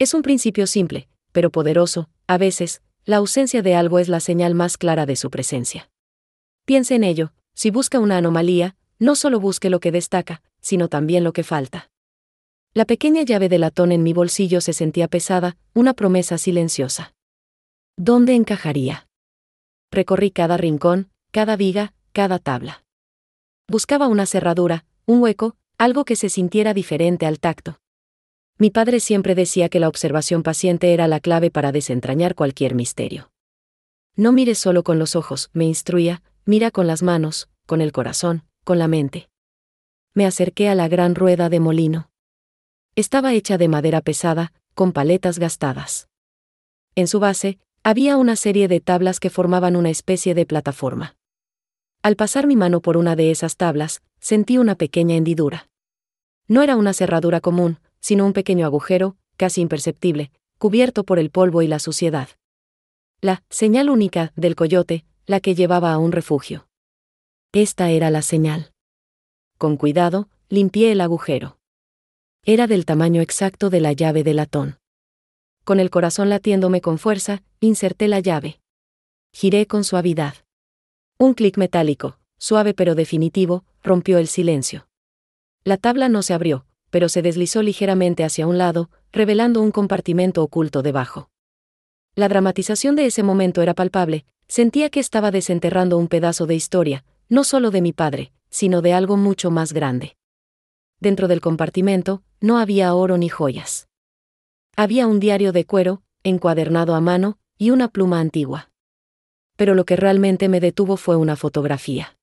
Es un principio simple, pero poderoso. A veces, la ausencia de algo es la señal más clara de su presencia. Piense en ello: si busca una anomalía, no solo busque lo que destaca, sino también lo que falta. La pequeña llave de latón en mi bolsillo se sentía pesada, una promesa silenciosa. ¿Dónde encajaría? Recorrí cada rincón, cada viga, cada tabla. Buscaba una cerradura, un hueco, algo que se sintiera diferente al tacto. Mi padre siempre decía que la observación paciente era la clave para desentrañar cualquier misterio. No mires solo con los ojos, me instruía, mira con las manos, con el corazón, con la mente. Me acerqué a la gran rueda de molino. Estaba hecha de madera pesada, con paletas gastadas. En su base, había una serie de tablas que formaban una especie de plataforma. Al pasar mi mano por una de esas tablas, sentí una pequeña hendidura. No era una cerradura común, sino un pequeño agujero, casi imperceptible, cubierto por el polvo y la suciedad. La señal única del coyote, la que llevaba a un refugio. Esta era la señal. Con cuidado, limpié el agujero. Era del tamaño exacto de la llave de latón. Con el corazón latiéndome con fuerza, inserté la llave. Giré con suavidad. Un clic metálico, suave pero definitivo, rompió el silencio. La tabla no se abrió, pero se deslizó ligeramente hacia un lado, revelando un compartimento oculto debajo. La dramatización de ese momento era palpable, sentía que estaba desenterrando un pedazo de historia, no solo de mi padre, sino de algo mucho más grande. Dentro del compartimento, no había oro ni joyas. Había un diario de cuero, encuadernado a mano, y una pluma antigua. Pero lo que realmente me detuvo fue una fotografía.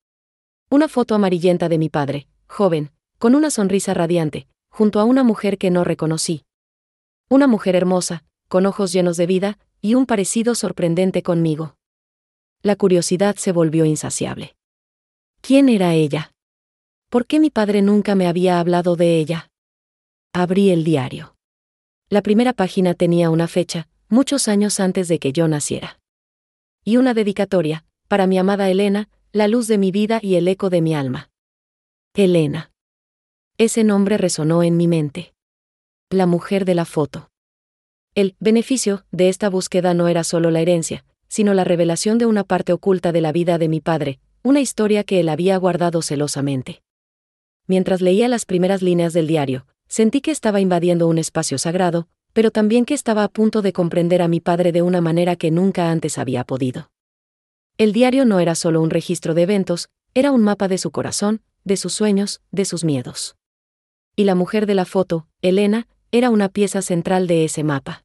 Una foto amarillenta de mi padre, joven, con una sonrisa radiante, junto a una mujer que no reconocí. Una mujer hermosa, con ojos llenos de vida, y un parecido sorprendente conmigo. La curiosidad se volvió insaciable. ¿Quién era ella? ¿Por qué mi padre nunca me había hablado de ella? Abrí el diario. La primera página tenía una fecha, muchos años antes de que yo naciera. Y una dedicatoria, para mi amada Elena, la luz de mi vida y el eco de mi alma. Elena. Ese nombre resonó en mi mente. La mujer de la foto. El beneficio de esta búsqueda no era solo la herencia, sino la revelación de una parte oculta de la vida de mi padre, una historia que él había guardado celosamente. Mientras leía las primeras líneas del diario, sentí que estaba invadiendo un espacio sagrado, pero también que estaba a punto de comprender a mi padre de una manera que nunca antes había podido. El diario no era solo un registro de eventos, era un mapa de su corazón, de sus sueños, de sus miedos. Y la mujer de la foto, Elena, era una pieza central de ese mapa.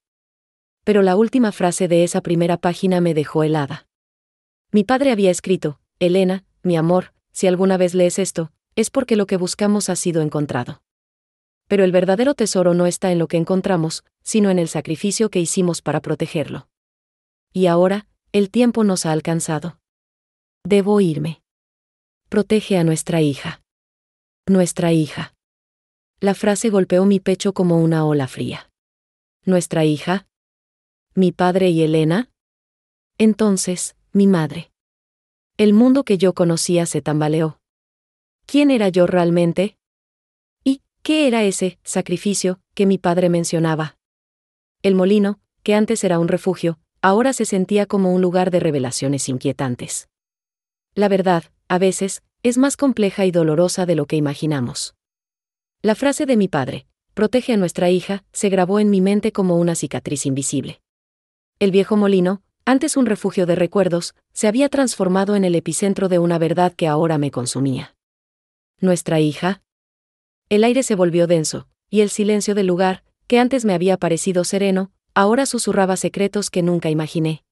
Pero la última frase de esa primera página me dejó helada. Mi padre había escrito: Elena, mi amor, si alguna vez lees esto, es porque lo que buscamos ha sido encontrado. Pero el verdadero tesoro no está en lo que encontramos, sino en el sacrificio que hicimos para protegerlo. Y ahora, el tiempo nos ha alcanzado. Debo irme. Protege a nuestra hija. Nuestra hija. La frase golpeó mi pecho como una ola fría. ¿Nuestra hija? ¿Mi padre y Elena? Entonces, mi madre. El mundo que yo conocía se tambaleó. ¿Quién era yo realmente? ¿Y qué era ese sacrificio que mi padre mencionaba? El molino, que antes era un refugio, ahora se sentía como un lugar de revelaciones inquietantes. La verdad, a veces, es más compleja y dolorosa de lo que imaginamos. La frase de mi padre, protege a nuestra hija, se grabó en mi mente como una cicatriz invisible. El viejo molino, antes un refugio de recuerdos, se había transformado en el epicentro de una verdad que ahora me consumía. ¿Nuestra hija? El aire se volvió denso, y el silencio del lugar, que antes me había parecido sereno, ahora susurraba secretos que nunca imaginé.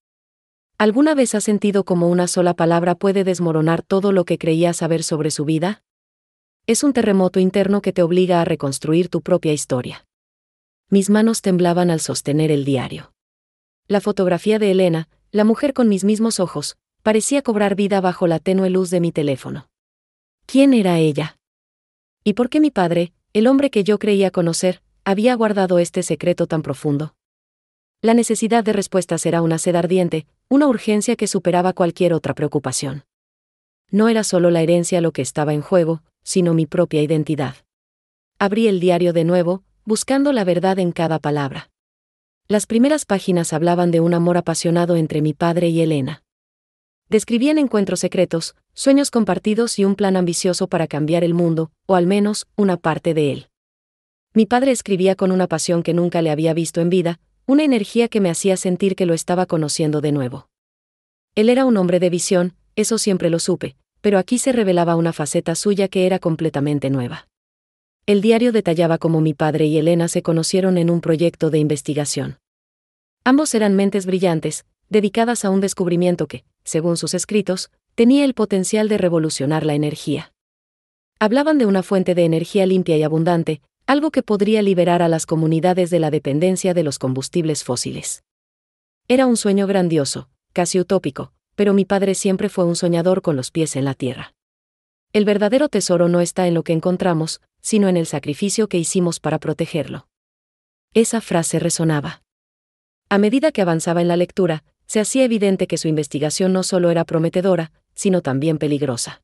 ¿Alguna vez has sentido cómo una sola palabra puede desmoronar todo lo que creías saber sobre su vida? Es un terremoto interno que te obliga a reconstruir tu propia historia. Mis manos temblaban al sostener el diario. La fotografía de Elena, la mujer con mis mismos ojos, parecía cobrar vida bajo la tenue luz de mi teléfono. ¿Quién era ella? ¿Y por qué mi padre, el hombre que yo creía conocer, había guardado este secreto tan profundo? La necesidad de respuestas era una sed ardiente, una urgencia que superaba cualquier otra preocupación. No era solo la herencia lo que estaba en juego, sino mi propia identidad. Abrí el diario de nuevo, buscando la verdad en cada palabra. Las primeras páginas hablaban de un amor apasionado entre mi padre y Elena. Describían encuentros secretos, sueños compartidos y un plan ambicioso para cambiar el mundo, o al menos, una parte de él. Mi padre escribía con una pasión que nunca le había visto en vida, una energía que me hacía sentir que lo estaba conociendo de nuevo. Él era un hombre de visión, eso siempre lo supe, pero aquí se revelaba una faceta suya que era completamente nueva. El diario detallaba cómo mi padre y Elena se conocieron en un proyecto de investigación. Ambos eran mentes brillantes, dedicadas a un descubrimiento que, según sus escritos, tenía el potencial de revolucionar la energía. Hablaban de una fuente de energía limpia y abundante, Algo que podría liberar a las comunidades de la dependencia de los combustibles fósiles. Era un sueño grandioso, casi utópico, pero mi padre siempre fue un soñador con los pies en la tierra. El verdadero tesoro no está en lo que encontramos, sino en el sacrificio que hicimos para protegerlo. Esa frase resonaba. A medida que avanzaba en la lectura, se hacía evidente que su investigación no solo era prometedora, sino también peligrosa.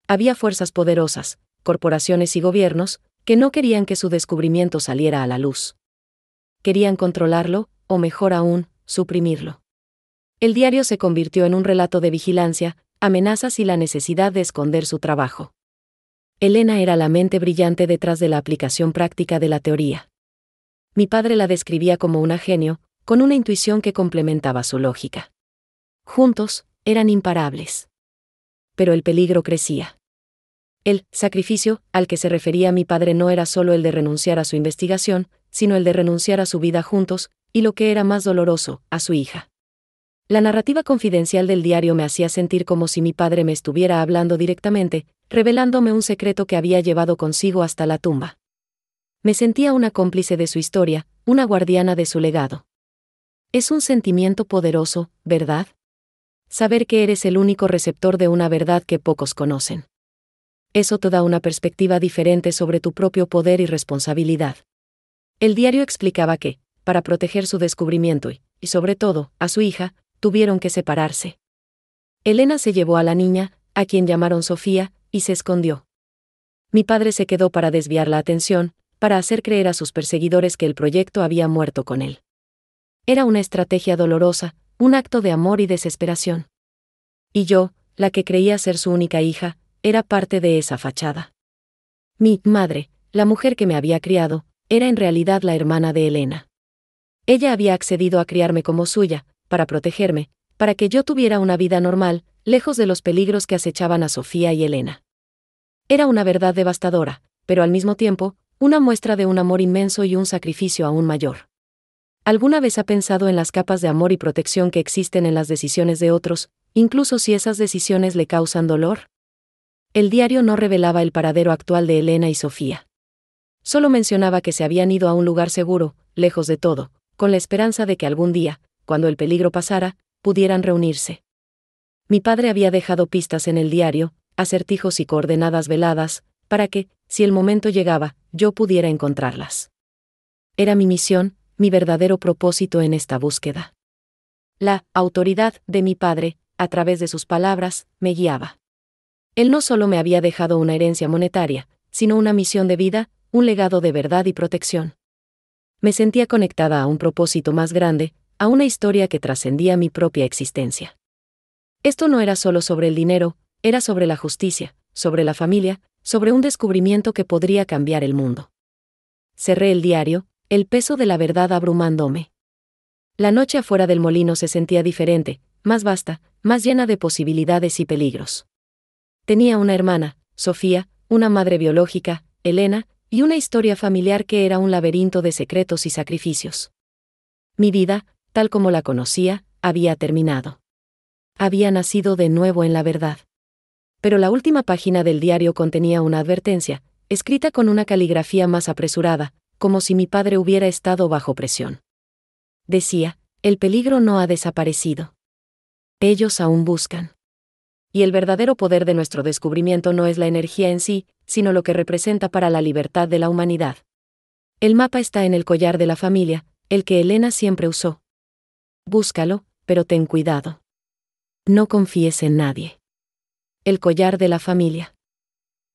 Había fuerzas poderosas, corporaciones y gobiernos, que no querían que su descubrimiento saliera a la luz. Querían controlarlo, o mejor aún, suprimirlo. El diario se convirtió en un relato de vigilancia, amenazas y la necesidad de esconder su trabajo. Elena era la mente brillante detrás de la aplicación práctica de la teoría. Mi padre la describía como una genio, con una intuición que complementaba su lógica. Juntos, eran imparables. Pero el peligro crecía. El sacrificio al que se refería mi padre no era solo el de renunciar a su investigación, sino el de renunciar a su vida juntos, y lo que era más doloroso, a su hija. La narrativa confidencial del diario me hacía sentir como si mi padre me estuviera hablando directamente, revelándome un secreto que había llevado consigo hasta la tumba. Me sentía una cómplice de su historia, una guardiana de su legado. Es un sentimiento poderoso, ¿verdad? Saber que eres el único receptor de una verdad que pocos conocen. Eso te da una perspectiva diferente sobre tu propio poder y responsabilidad. El diario explicaba que, para proteger su descubrimiento y sobre todo, a su hija, tuvieron que separarse. Elena se llevó a la niña, a quien llamaron Sofía, y se escondió. Mi padre se quedó para desviar la atención, para hacer creer a sus perseguidores que el proyecto había muerto con él. Era una estrategia dolorosa, un acto de amor y desesperación. Y yo, la que creía ser su única hija, era parte de esa fachada. Mi madre, la mujer que me había criado, era en realidad la hermana de Elena. Ella había accedido a criarme como suya, para protegerme, para que yo tuviera una vida normal, lejos de los peligros que acechaban a Sofía y Elena. Era una verdad devastadora, pero al mismo tiempo, una muestra de un amor inmenso y un sacrificio aún mayor. ¿Alguna vez ha pensado en las capas de amor y protección que existen en las decisiones de otros, incluso si esas decisiones le causan dolor? El diario no revelaba el paradero actual de Elena y Sofía. Solo mencionaba que se habían ido a un lugar seguro, lejos de todo, con la esperanza de que algún día, cuando el peligro pasara, pudieran reunirse. Mi padre había dejado pistas en el diario, acertijos y coordenadas veladas, para que, si el momento llegaba, yo pudiera encontrarlas. Era mi misión, mi verdadero propósito en esta búsqueda. La autoridad de mi padre, a través de sus palabras, me guiaba. Él no solo me había dejado una herencia monetaria, sino una misión de vida, un legado de verdad y protección. Me sentía conectada a un propósito más grande, a una historia que trascendía mi propia existencia. Esto no era solo sobre el dinero, era sobre la justicia, sobre la familia, sobre un descubrimiento que podría cambiar el mundo. Cerré el diario, el peso de la verdad abrumándome. La noche afuera del molino se sentía diferente, más vasta, más llena de posibilidades y peligros. Tenía una hermana, Sofía, una madre biológica, Elena, y una historia familiar que era un laberinto de secretos y sacrificios. Mi vida, tal como la conocía, había terminado. Había nacido de nuevo en la verdad. Pero la última página del diario contenía una advertencia, escrita con una caligrafía más apresurada, como si mi padre hubiera estado bajo presión. Decía, el peligro no ha desaparecido. Ellos aún buscan. Y el verdadero poder de nuestro descubrimiento no es la energía en sí, sino lo que representa para la libertad de la humanidad. El mapa está en el collar de la familia, el que Elena siempre usó. Búscalo, pero ten cuidado. No confíes en nadie. El collar de la familia.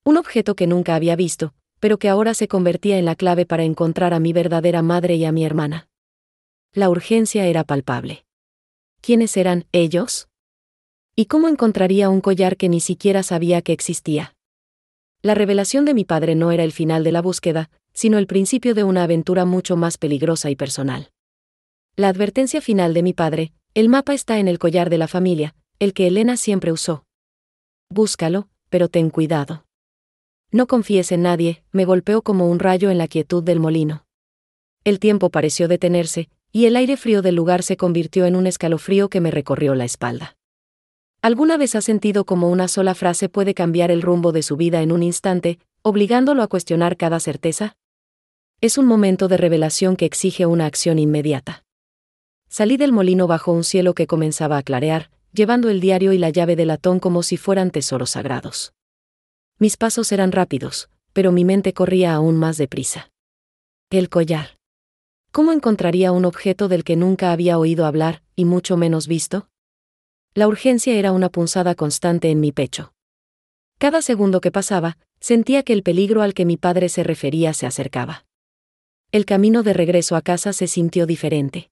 Un objeto que nunca había visto, pero que ahora se convertía en la clave para encontrar a mi verdadera madre y a mi hermana. La urgencia era palpable. ¿Quiénes eran ellos? ¿Y cómo encontraría un collar que ni siquiera sabía que existía? La revelación de mi padre no era el final de la búsqueda, sino el principio de una aventura mucho más peligrosa y personal. La advertencia final de mi padre, el mapa está en el collar de la familia, el que Elena siempre usó. Búscalo, pero ten cuidado. No confíes en nadie, me golpeó como un rayo en la quietud del molino. El tiempo pareció detenerse, y el aire frío del lugar se convirtió en un escalofrío que me recorrió la espalda. ¿Alguna vez has sentido cómo una sola frase puede cambiar el rumbo de su vida en un instante, obligándolo a cuestionar cada certeza? Es un momento de revelación que exige una acción inmediata. Salí del molino bajo un cielo que comenzaba a clarear, llevando el diario y la llave de latón como si fueran tesoros sagrados. Mis pasos eran rápidos, pero mi mente corría aún más deprisa. El collar. ¿Cómo encontraría un objeto del que nunca había oído hablar, y mucho menos visto? La urgencia era una punzada constante en mi pecho. Cada segundo que pasaba, sentía que el peligro al que mi padre se refería se acercaba. El camino de regreso a casa se sintió diferente.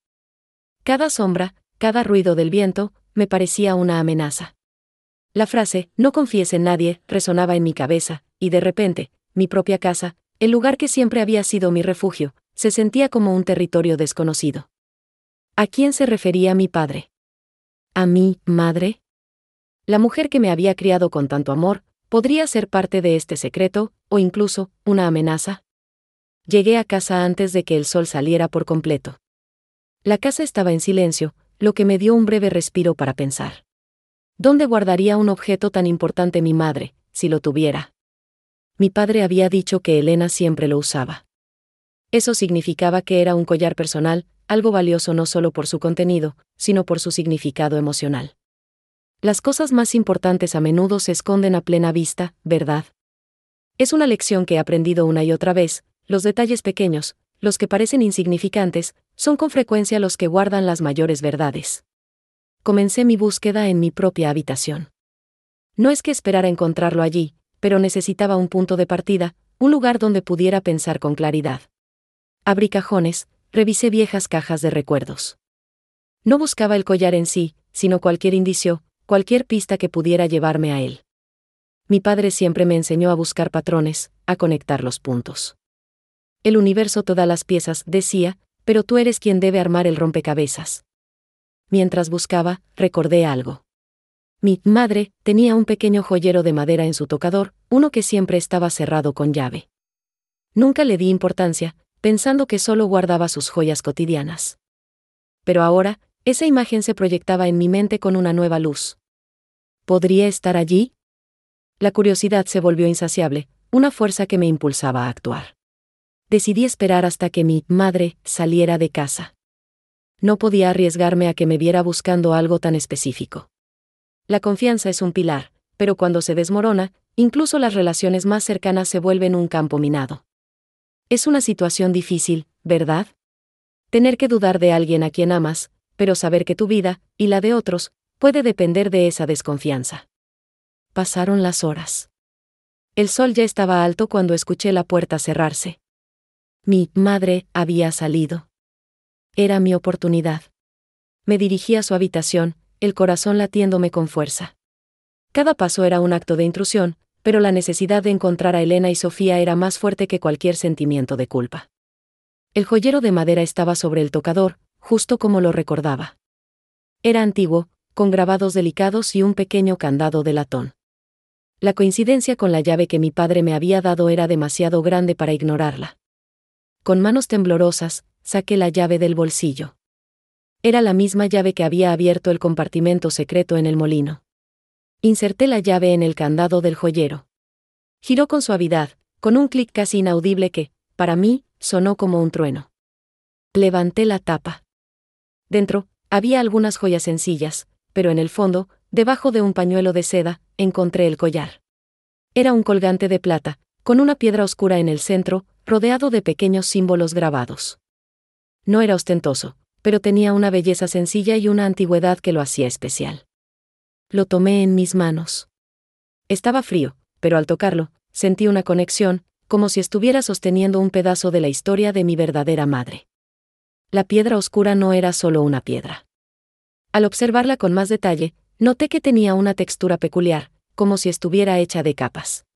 Cada sombra, cada ruido del viento, me parecía una amenaza. La frase, no confíes en nadie, resonaba en mi cabeza, y de repente, mi propia casa, el lugar que siempre había sido mi refugio, se sentía como un territorio desconocido. ¿A quién se refería mi padre? ¿A mi madre? La mujer que me había criado con tanto amor, ¿podría ser parte de este secreto, o incluso, una amenaza? Llegué a casa antes de que el sol saliera por completo. La casa estaba en silencio, lo que me dio un breve respiro para pensar. ¿Dónde guardaría un objeto tan importante mi madre, si lo tuviera? Mi padre había dicho que Elena siempre lo usaba. Eso significaba que era un collar personal, algo valioso no solo por su contenido, sino por su significado emocional. Las cosas más importantes a menudo se esconden a plena vista, ¿verdad? Es una lección que he aprendido una y otra vez. Los detalles pequeños, los que parecen insignificantes, son con frecuencia los que guardan las mayores verdades. Comencé mi búsqueda en mi propia habitación. No es que esperara encontrarlo allí, pero necesitaba un punto de partida, un lugar donde pudiera pensar con claridad. Abrí cajones, revisé viejas cajas de recuerdos. No buscaba el collar en sí, sino cualquier indicio, cualquier pista que pudiera llevarme a él. Mi padre siempre me enseñó a buscar patrones, a conectar los puntos. El universo te da las piezas, decía, pero tú eres quien debe armar el rompecabezas. Mientras buscaba, recordé algo. Mi madre tenía un pequeño joyero de madera en su tocador, uno que siempre estaba cerrado con llave. Nunca le di importancia, pensando que solo guardaba sus joyas cotidianas. Pero ahora, esa imagen se proyectaba en mi mente con una nueva luz. ¿Podría estar allí? La curiosidad se volvió insaciable, una fuerza que me impulsaba a actuar. Decidí esperar hasta que mi madre saliera de casa. No podía arriesgarme a que me viera buscando algo tan específico. La confianza es un pilar, pero cuando se desmorona, incluso las relaciones más cercanas se vuelven un campo minado. Es una situación difícil, ¿verdad? Tener que dudar de alguien a quien amas, pero saber que tu vida, y la de otros, puede depender de esa desconfianza. Pasaron las horas. El sol ya estaba alto cuando escuché la puerta cerrarse. Mi madre había salido. Era mi oportunidad. Me dirigí a su habitación, el corazón latiéndome con fuerza. Cada paso era un acto de intrusión, pero la necesidad de encontrar a Elena y Sofía era más fuerte que cualquier sentimiento de culpa. El joyero de madera estaba sobre el tocador, justo como lo recordaba. Era antiguo, con grabados delicados y un pequeño candado de latón. La coincidencia con la llave que mi padre me había dado era demasiado grande para ignorarla. Con manos temblorosas, saqué la llave del bolsillo. Era la misma llave que había abierto el compartimento secreto en el molino. Inserté la llave en el candado del joyero. Giró con suavidad, con un clic casi inaudible que, para mí, sonó como un trueno. Levanté la tapa. Dentro, había algunas joyas sencillas, pero en el fondo, debajo de un pañuelo de seda, encontré el collar. Era un colgante de plata, con una piedra oscura en el centro, rodeado de pequeños símbolos grabados. No era ostentoso, pero tenía una belleza sencilla y una antigüedad que lo hacía especial. Lo tomé en mis manos. Estaba frío, pero al tocarlo, sentí una conexión, como si estuviera sosteniendo un pedazo de la historia de mi verdadera madre. La piedra oscura no era solo una piedra. Al observarla con más detalle, noté que tenía una textura peculiar, como si estuviera hecha de capas.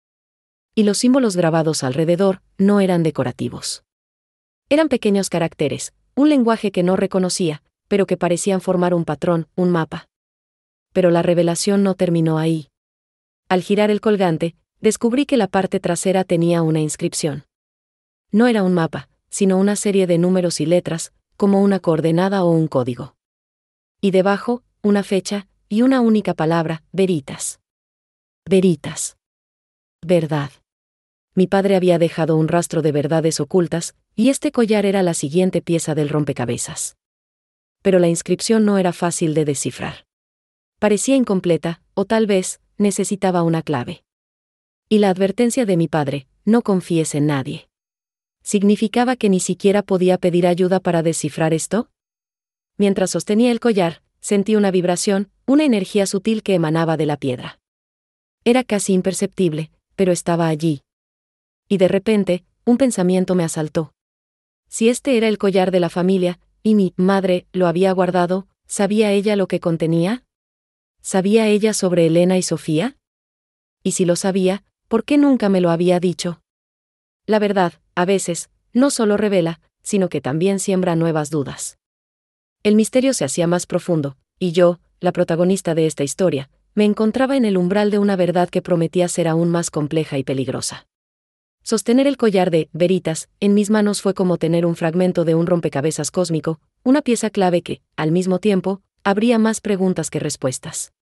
Y los símbolos grabados alrededor no eran decorativos. Eran pequeños caracteres, un lenguaje que no reconocía, pero que parecían formar un patrón, un mapa. Pero la revelación no terminó ahí. Al girar el colgante, descubrí que la parte trasera tenía una inscripción. No era un mapa, sino una serie de números y letras, como una coordenada o un código. Y debajo, una fecha, y una única palabra, veritas. Veritas. Verdad. Mi padre había dejado un rastro de verdades ocultas, Y este collar era la siguiente pieza del rompecabezas. Pero la inscripción no era fácil de descifrar. Parecía incompleta, o tal vez, necesitaba una clave. Y la advertencia de mi padre, no confíes en nadie. ¿Significaba que ni siquiera podía pedir ayuda para descifrar esto? Mientras sostenía el collar, sentí una vibración, una energía sutil que emanaba de la piedra. Era casi imperceptible, pero estaba allí. Y de repente, un pensamiento me asaltó. Si este era el collar de la familia, y mi madre lo había guardado, ¿sabía ella lo que contenía? ¿Sabía ella sobre Elena y Sofía? Y si lo sabía, ¿por qué nunca me lo había dicho? La verdad, a veces, no solo revela, sino que también siembra nuevas dudas. El misterio se hacía más profundo, y yo, la protagonista de esta historia, me encontraba en el umbral de una verdad que prometía ser aún más compleja y peligrosa. Sostener el collar de Veritas en mis manos fue como tener un fragmento de un rompecabezas cósmico, una pieza clave que, al mismo tiempo, abría más preguntas que respuestas.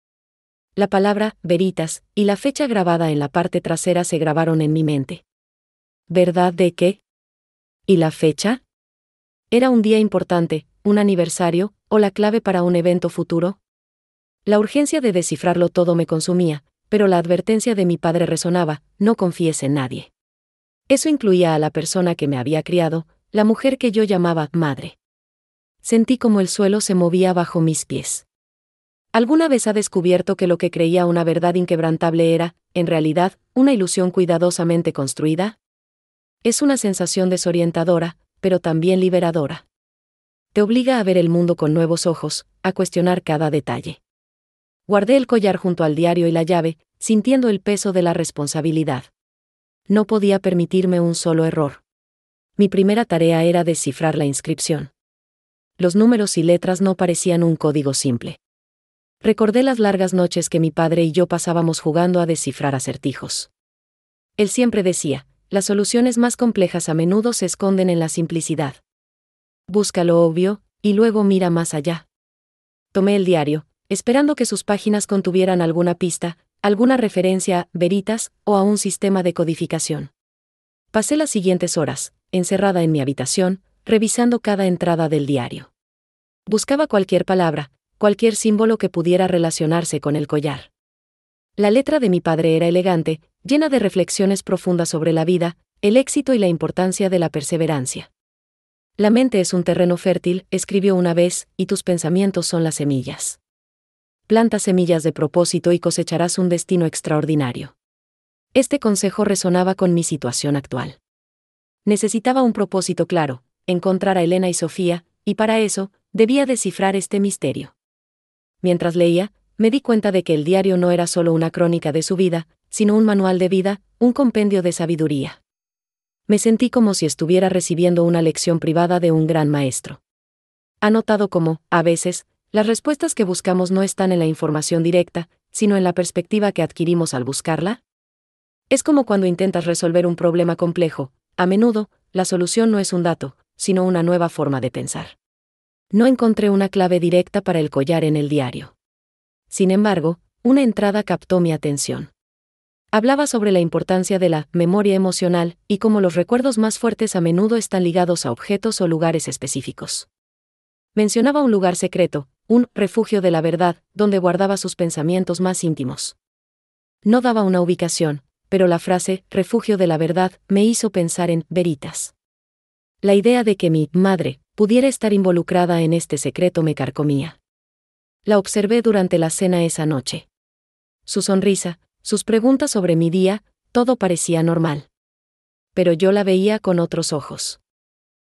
La palabra Veritas y la fecha grabada en la parte trasera se grabaron en mi mente. ¿Verdad de qué? ¿Y la fecha? ¿Era un día importante, un aniversario, o la clave para un evento futuro? La urgencia de descifrarlo todo me consumía, pero la advertencia de mi padre resonaba: no confíes en nadie. Eso incluía a la persona que me había criado, la mujer que yo llamaba madre. Sentí como el suelo se movía bajo mis pies. ¿Alguna vez ha descubierto que lo que creía una verdad inquebrantable era, en realidad, una ilusión cuidadosamente construida? Es una sensación desorientadora, pero también liberadora. Te obliga a ver el mundo con nuevos ojos, a cuestionar cada detalle. Guardé el collar junto al diario y la llave, sintiendo el peso de la responsabilidad. No podía permitirme un solo error. Mi primera tarea era descifrar la inscripción. Los números y letras no parecían un código simple. Recordé las largas noches que mi padre y yo pasábamos jugando a descifrar acertijos. Él siempre decía: las soluciones más complejas a menudo se esconden en la simplicidad. Busca lo obvio, y luego mira más allá. Tomé el diario, esperando que sus páginas contuvieran alguna pista, alguna referencia a Veritas o a un sistema de codificación. Pasé las siguientes horas, encerrada en mi habitación, revisando cada entrada del diario. Buscaba cualquier palabra, cualquier símbolo que pudiera relacionarse con el collar. La letra de mi padre era elegante, llena de reflexiones profundas sobre la vida, el éxito y la importancia de la perseverancia. La mente es un terreno fértil, escribió una vez, y tus pensamientos son las semillas. Planta semillas de propósito y cosecharás un destino extraordinario. Este consejo resonaba con mi situación actual. Necesitaba un propósito claro, encontrar a Elena y Sofía, y para eso, debía descifrar este misterio. Mientras leía, me di cuenta de que el diario no era solo una crónica de su vida, sino un manual de vida, un compendio de sabiduría. Me sentí como si estuviera recibiendo una lección privada de un gran maestro. ¿Ha notado cómo, a veces, las respuestas que buscamos no están en la información directa, sino en la perspectiva que adquirimos al buscarla? Es como cuando intentas resolver un problema complejo: a menudo, la solución no es un dato, sino una nueva forma de pensar. No encontré una clave directa para el collar en el diario. Sin embargo, una entrada captó mi atención. Hablaba sobre la importancia de la memoria emocional y cómo los recuerdos más fuertes a menudo están ligados a objetos o lugares específicos. Mencionaba un lugar secreto, un refugio de la verdad, donde guardaba sus pensamientos más íntimos. No daba una ubicación, pero la frase refugio de la verdad me hizo pensar en Veritas. La idea de que mi madre pudiera estar involucrada en este secreto me carcomía. La observé durante la cena esa noche. Su sonrisa, sus preguntas sobre mi día, todo parecía normal. Pero yo la veía con otros ojos.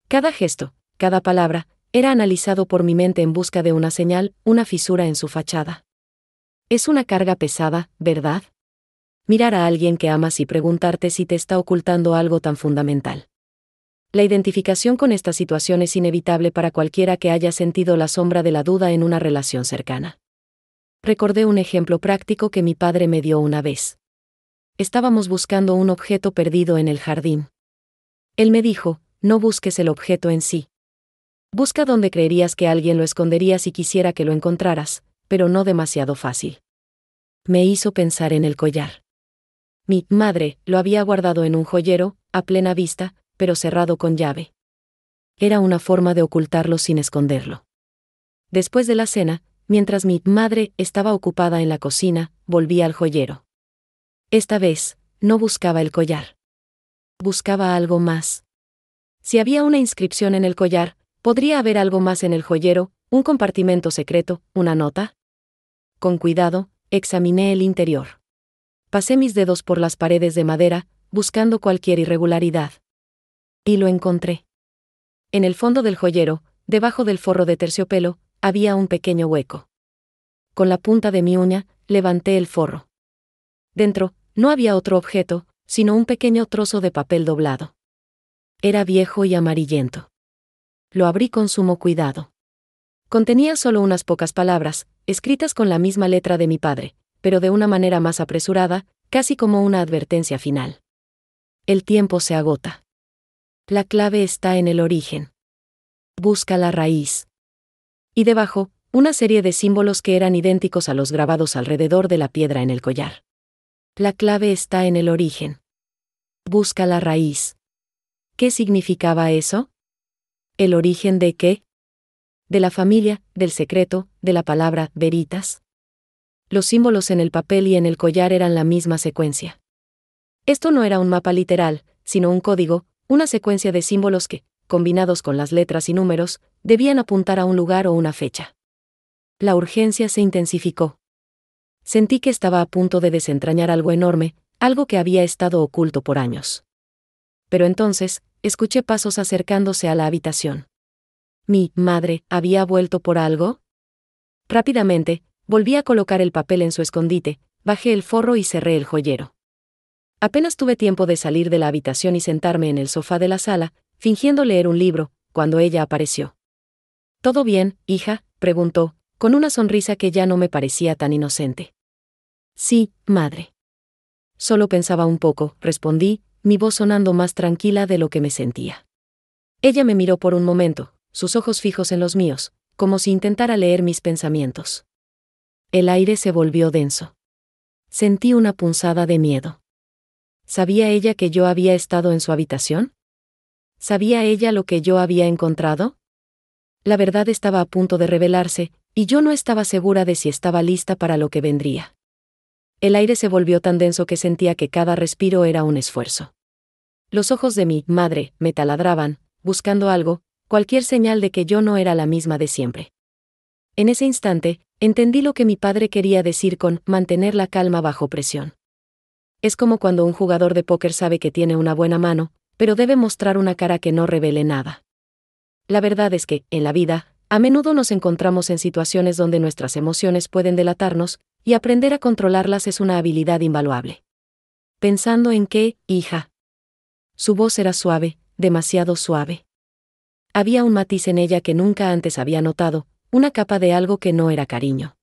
Cada gesto, cada palabra, era analizado por mi mente en busca de una señal, una fisura en su fachada. Es una carga pesada, ¿verdad? Mirar a alguien que amas y preguntarte si te está ocultando algo tan fundamental. La identificación con esta situación es inevitable para cualquiera que haya sentido la sombra de la duda en una relación cercana. Recordé un ejemplo práctico que mi padre me dio una vez. Estábamos buscando un objeto perdido en el jardín. Él me dijo: no busques el objeto en sí. Busca donde creerías que alguien lo escondería si quisiera que lo encontraras, pero no demasiado fácil. Me hizo pensar en el collar. Mi madre lo había guardado en un joyero, a plena vista, pero cerrado con llave. Era una forma de ocultarlo sin esconderlo. Después de la cena, mientras mi madre estaba ocupada en la cocina, volví al joyero. Esta vez, no buscaba el collar. Buscaba algo más. Si había una inscripción en el collar, ¿podría haber algo más en el joyero, un compartimento secreto, una nota? Con cuidado, examiné el interior. Pasé mis dedos por las paredes de madera, buscando cualquier irregularidad. Y lo encontré. En el fondo del joyero, debajo del forro de terciopelo, había un pequeño hueco. Con la punta de mi uña, levanté el forro. Dentro, no había otro objeto, sino un pequeño trozo de papel doblado. Era viejo y amarillento. Lo abrí con sumo cuidado. Contenía solo unas pocas palabras, escritas con la misma letra de mi padre, pero de una manera más apresurada, casi como una advertencia final. El tiempo se agota. La clave está en el origen. Busca la raíz. Y debajo, una serie de símbolos que eran idénticos a los grabados alrededor de la piedra en el collar. La clave está en el origen. Busca la raíz. ¿Qué significaba eso? ¿El origen de qué? De la familia, del secreto, de la palabra veritas. Los símbolos en el papel y en el collar eran la misma secuencia. Esto no era un mapa literal, sino un código, una secuencia de símbolos que, combinados con las letras y números, debían apuntar a un lugar o una fecha. La urgencia se intensificó. Sentí que estaba a punto de desentrañar algo enorme, algo que había estado oculto por años. Pero entonces, escuché pasos acercándose a la habitación. ¿Mi madre había vuelto por algo? Rápidamente, volví a colocar el papel en su escondite, bajé el forro y cerré el joyero. Apenas tuve tiempo de salir de la habitación y sentarme en el sofá de la sala, fingiendo leer un libro, cuando ella apareció. ¿Todo bien, hija?, preguntó, con una sonrisa que ya no me parecía tan inocente. Sí, madre. Solo pensaba un poco, respondí, mi voz sonando más tranquila de lo que me sentía. Ella me miró por un momento, sus ojos fijos en los míos, como si intentara leer mis pensamientos. El aire se volvió denso. Sentí una punzada de miedo. ¿Sabía ella que yo había estado en su habitación? ¿Sabía ella lo que yo había encontrado? La verdad estaba a punto de revelarse, y yo no estaba segura de si estaba lista para lo que vendría. El aire se volvió tan denso que sentía que cada respiro era un esfuerzo. Los ojos de mi madre me taladraban, buscando algo, cualquier señal de que yo no era la misma de siempre. En ese instante, entendí lo que mi padre quería decir con mantener la calma bajo presión. Es como cuando un jugador de póker sabe que tiene una buena mano, pero debe mostrar una cara que no revele nada. La verdad es que, en la vida, a menudo nos encontramos en situaciones donde nuestras emociones pueden delatarnos, y aprender a controlarlas es una habilidad invaluable. Pensando en qué, hija. Su voz era suave, demasiado suave. Había un matiz en ella que nunca antes había notado, una capa de algo que no era cariño.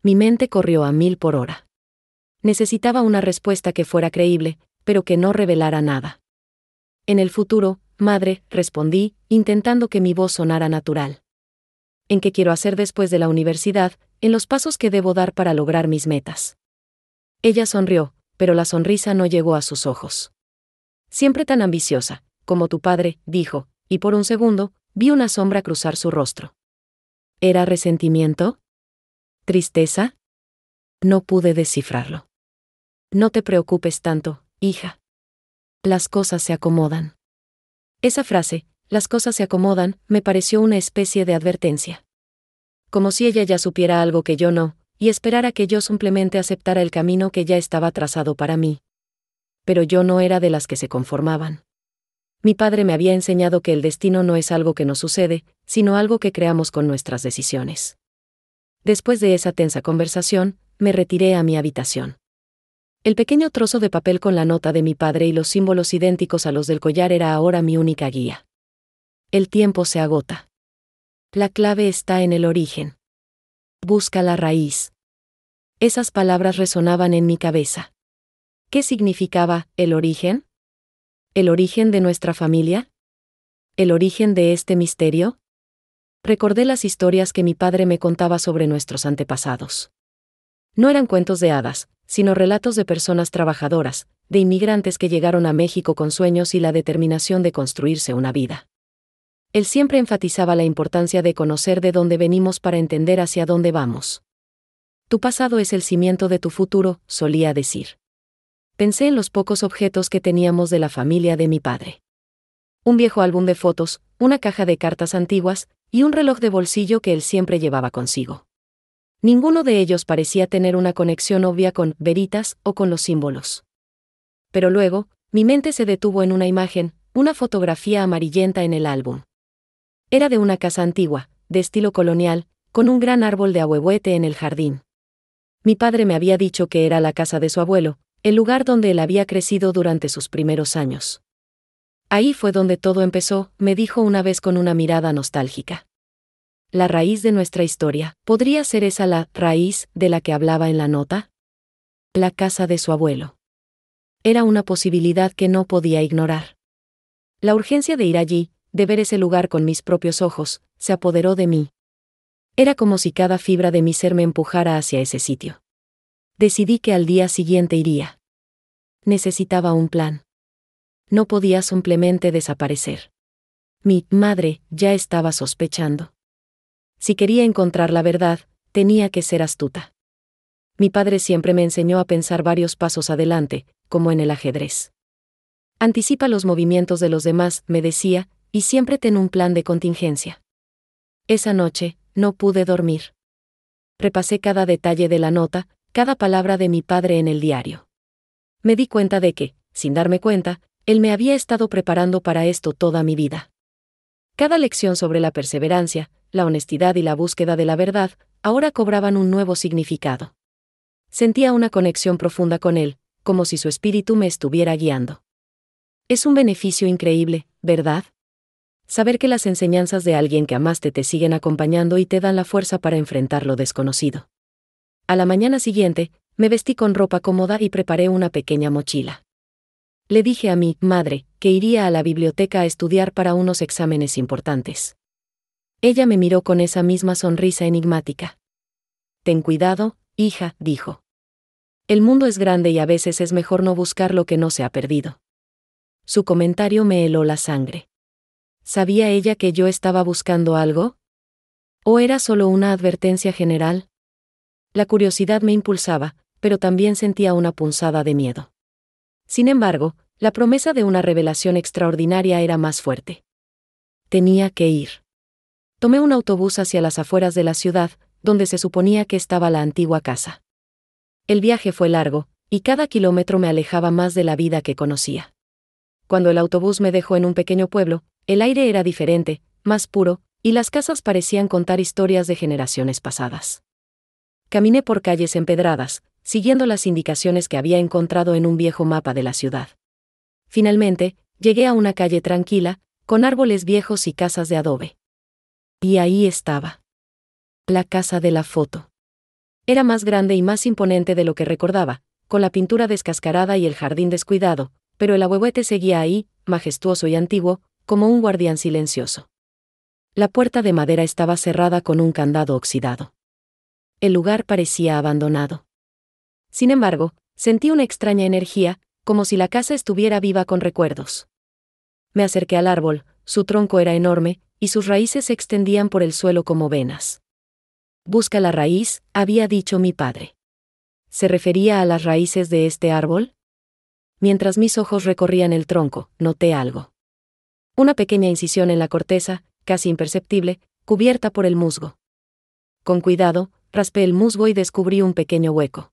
Mi mente corrió a 1000 por hora. Necesitaba una respuesta que fuera creíble, pero que no revelara nada. En el futuro, madre, respondí, intentando que mi voz sonara natural. ¿En qué quiero hacer después de la universidad? En los pasos que debo dar para lograr mis metas. Ella sonrió, pero la sonrisa no llegó a sus ojos. Siempre tan ambiciosa, como tu padre, dijo, y por un segundo, vi una sombra cruzar su rostro. ¿Era resentimiento? ¿Tristeza? No pude descifrarlo. No te preocupes tanto, hija. Las cosas se acomodan. Esa frase, las cosas se acomodan, me pareció una especie de advertencia. Como si ella ya supiera algo que yo no, y esperara que yo simplemente aceptara el camino que ya estaba trazado para mí. Pero yo no era de las que se conformaban. Mi padre me había enseñado que el destino no es algo que nos sucede, sino algo que creamos con nuestras decisiones. Después de esa tensa conversación, me retiré a mi habitación. El pequeño trozo de papel con la nota de mi padre y los símbolos idénticos a los del collar era ahora mi única guía. El tiempo se agota. La clave está en el origen. Busca la raíz. Esas palabras resonaban en mi cabeza. ¿Qué significaba el origen? ¿El origen de nuestra familia? ¿El origen de este misterio? Recordé las historias que mi padre me contaba sobre nuestros antepasados. No eran cuentos de hadas, sino relatos de personas trabajadoras, de inmigrantes que llegaron a México con sueños y la determinación de construirse una vida. Él siempre enfatizaba la importancia de conocer de dónde venimos para entender hacia dónde vamos. Tu pasado es el cimiento de tu futuro, solía decir. Pensé en los pocos objetos que teníamos de la familia de mi padre. Un viejo álbum de fotos, una caja de cartas antiguas, y un reloj de bolsillo que él siempre llevaba consigo. Ninguno de ellos parecía tener una conexión obvia con Veritas o con los símbolos. Pero luego, mi mente se detuvo en una imagen, una fotografía amarillenta en el álbum. Era de una casa antigua, de estilo colonial, con un gran árbol de ahuehuete en el jardín. Mi padre me había dicho que era la casa de su abuelo, el lugar donde él había crecido durante sus primeros años. Ahí fue donde todo empezó, me dijo una vez con una mirada nostálgica. La raíz de nuestra historia, ¿podría ser esa la raíz de la que hablaba en la nota? La casa de su abuelo. Era una posibilidad que no podía ignorar. La urgencia de ir allí, de ver ese lugar con mis propios ojos, se apoderó de mí. Era como si cada fibra de mi ser me empujara hacia ese sitio. Decidí que al día siguiente iría. Necesitaba un plan. No podía simplemente desaparecer. Mi madre ya estaba sospechando. Si quería encontrar la verdad, tenía que ser astuta. Mi padre siempre me enseñó a pensar varios pasos adelante, como en el ajedrez. Anticipa los movimientos de los demás, me decía, y siempre ten un plan de contingencia. Esa noche, no pude dormir. Repasé cada detalle de la nota, cada palabra de mi padre en el diario. Me di cuenta de que, sin darme cuenta, él me había estado preparando para esto toda mi vida. Cada lección sobre la perseverancia, la honestidad y la búsqueda de la verdad, ahora cobraban un nuevo significado. Sentía una conexión profunda con él, como si su espíritu me estuviera guiando. Es un beneficio increíble, ¿verdad? Saber que las enseñanzas de alguien que amaste te siguen acompañando y te dan la fuerza para enfrentar lo desconocido. A la mañana siguiente, me vestí con ropa cómoda y preparé una pequeña mochila. Le dije a mi madre que iría a la biblioteca a estudiar para unos exámenes importantes. Ella me miró con esa misma sonrisa enigmática. Ten cuidado, hija, dijo. El mundo es grande y a veces es mejor no buscar lo que no se ha perdido. Su comentario me heló la sangre. ¿Sabía ella que yo estaba buscando algo? ¿O era solo una advertencia general? La curiosidad me impulsaba, pero también sentía una punzada de miedo. Sin embargo, la promesa de una revelación extraordinaria era más fuerte. Tenía que ir. Tomé un autobús hacia las afueras de la ciudad, donde se suponía que estaba la antigua casa. El viaje fue largo, y cada kilómetro me alejaba más de la vida que conocía. Cuando el autobús me dejó en un pequeño pueblo, el aire era diferente, más puro, y las casas parecían contar historias de generaciones pasadas. Caminé por calles empedradas, siguiendo las indicaciones que había encontrado en un viejo mapa de la ciudad. Finalmente, llegué a una calle tranquila, con árboles viejos y casas de adobe. Y ahí estaba. La casa de la foto. Era más grande y más imponente de lo que recordaba, con la pintura descascarada y el jardín descuidado, pero el ahuehuete seguía ahí, majestuoso y antiguo, como un guardián silencioso. La puerta de madera estaba cerrada con un candado oxidado. El lugar parecía abandonado. Sin embargo, sentí una extraña energía, como si la casa estuviera viva con recuerdos. Me acerqué al árbol, su tronco era enorme, y sus raíces se extendían por el suelo como venas. Busca la raíz, había dicho mi padre. ¿Se refería a las raíces de este árbol? Mientras mis ojos recorrían el tronco, noté algo. Una pequeña incisión en la corteza, casi imperceptible, cubierta por el musgo. Con cuidado, raspé el musgo y descubrí un pequeño hueco.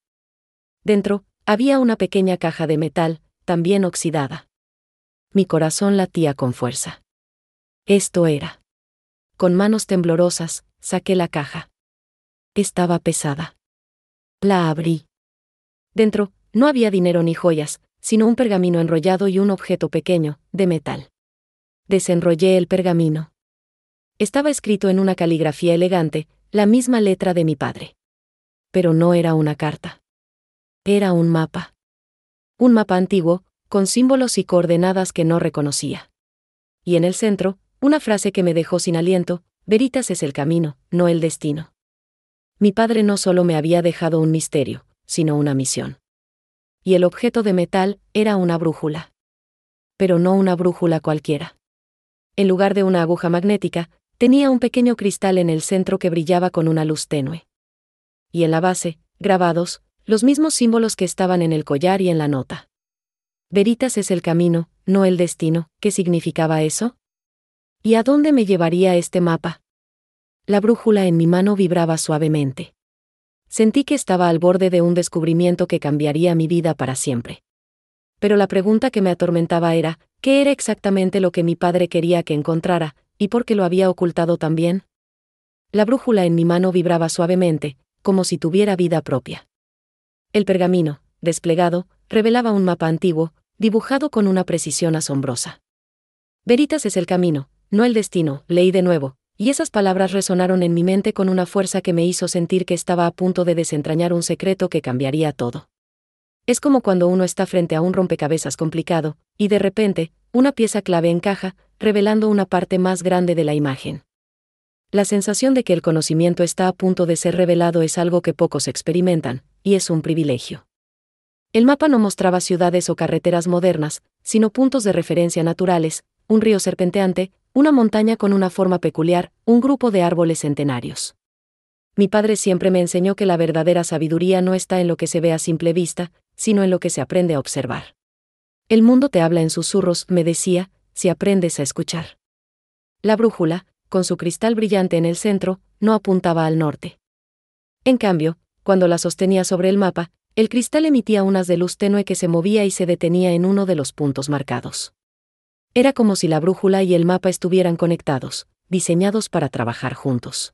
Dentro, había una pequeña caja de metal, también oxidada. Mi corazón latía con fuerza. Esto era. Con manos temblorosas, saqué la caja. Estaba pesada. La abrí. Dentro, no había dinero ni joyas, sino un pergamino enrollado y un objeto pequeño, de metal. Desenrollé el pergamino. Estaba escrito en una caligrafía elegante, la misma letra de mi padre. Pero no era una carta. Era un mapa. Un mapa antiguo, con símbolos y coordenadas que no reconocía. Y en el centro, una frase que me dejó sin aliento: Veritas es el camino, no el destino. Mi padre no solo me había dejado un misterio, sino una misión. Y el objeto de metal era una brújula. Pero no una brújula cualquiera. en lugar de una aguja magnética, tenía un pequeño cristal en el centro que brillaba con una luz tenue. Y en la base, grabados, los mismos símbolos que estaban en el collar y en la nota. Veritas es el camino, no el destino. ¿Qué significaba eso? ¿Y a dónde me llevaría este mapa? La brújula en mi mano vibraba suavemente. Sentí que estaba al borde de un descubrimiento que cambiaría mi vida para siempre. Pero la pregunta que me atormentaba era, ¿qué era exactamente lo que mi padre quería que encontrara, y por qué lo había ocultado tan bien? La brújula en mi mano vibraba suavemente, como si tuviera vida propia. El pergamino, desplegado, revelaba un mapa antiguo, dibujado con una precisión asombrosa. Veritas es el camino, no el destino, leí de nuevo, y esas palabras resonaron en mi mente con una fuerza que me hizo sentir que estaba a punto de desentrañar un secreto que cambiaría todo. Es como cuando uno está frente a un rompecabezas complicado, y de repente, una pieza clave encaja, revelando una parte más grande de la imagen. La sensación de que el conocimiento está a punto de ser revelado es algo que pocos experimentan, y es un privilegio. El mapa no mostraba ciudades o carreteras modernas, sino puntos de referencia naturales, un río serpenteante, una montaña con una forma peculiar, un grupo de árboles centenarios. Mi padre siempre me enseñó que la verdadera sabiduría no está en lo que se ve a simple vista, sino en lo que se aprende a observar. El mundo te habla en susurros, me decía, si aprendes a escuchar. La brújula, con su cristal brillante en el centro, no apuntaba al norte. En cambio, cuando la sostenía sobre el mapa, el cristal emitía un haz de luz tenue que se movía y se detenía en uno de los puntos marcados. Era como si la brújula y el mapa estuvieran conectados, diseñados para trabajar juntos.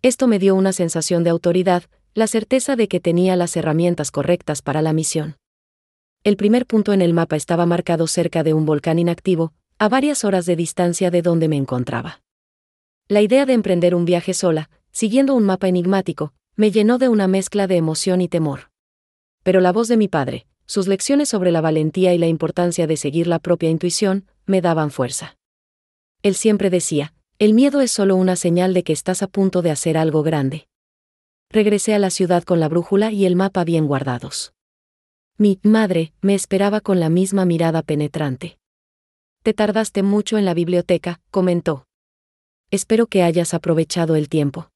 Esto me dio una sensación de autoridad, la certeza de que tenía las herramientas correctas para la misión. El primer punto en el mapa estaba marcado cerca de un volcán inactivo, a varias horas de distancia de donde me encontraba. La idea de emprender un viaje sola, siguiendo un mapa enigmático, me llenó de una mezcla de emoción y temor. Pero la voz de mi padre, sus lecciones sobre la valentía y la importancia de seguir la propia intuición, me daban fuerza. Él siempre decía, el miedo es solo una señal de que estás a punto de hacer algo grande. Regresé a la ciudad con la brújula y el mapa bien guardados. Mi madre me esperaba con la misma mirada penetrante. Te tardaste mucho en la biblioteca, comentó. Espero que hayas aprovechado el tiempo.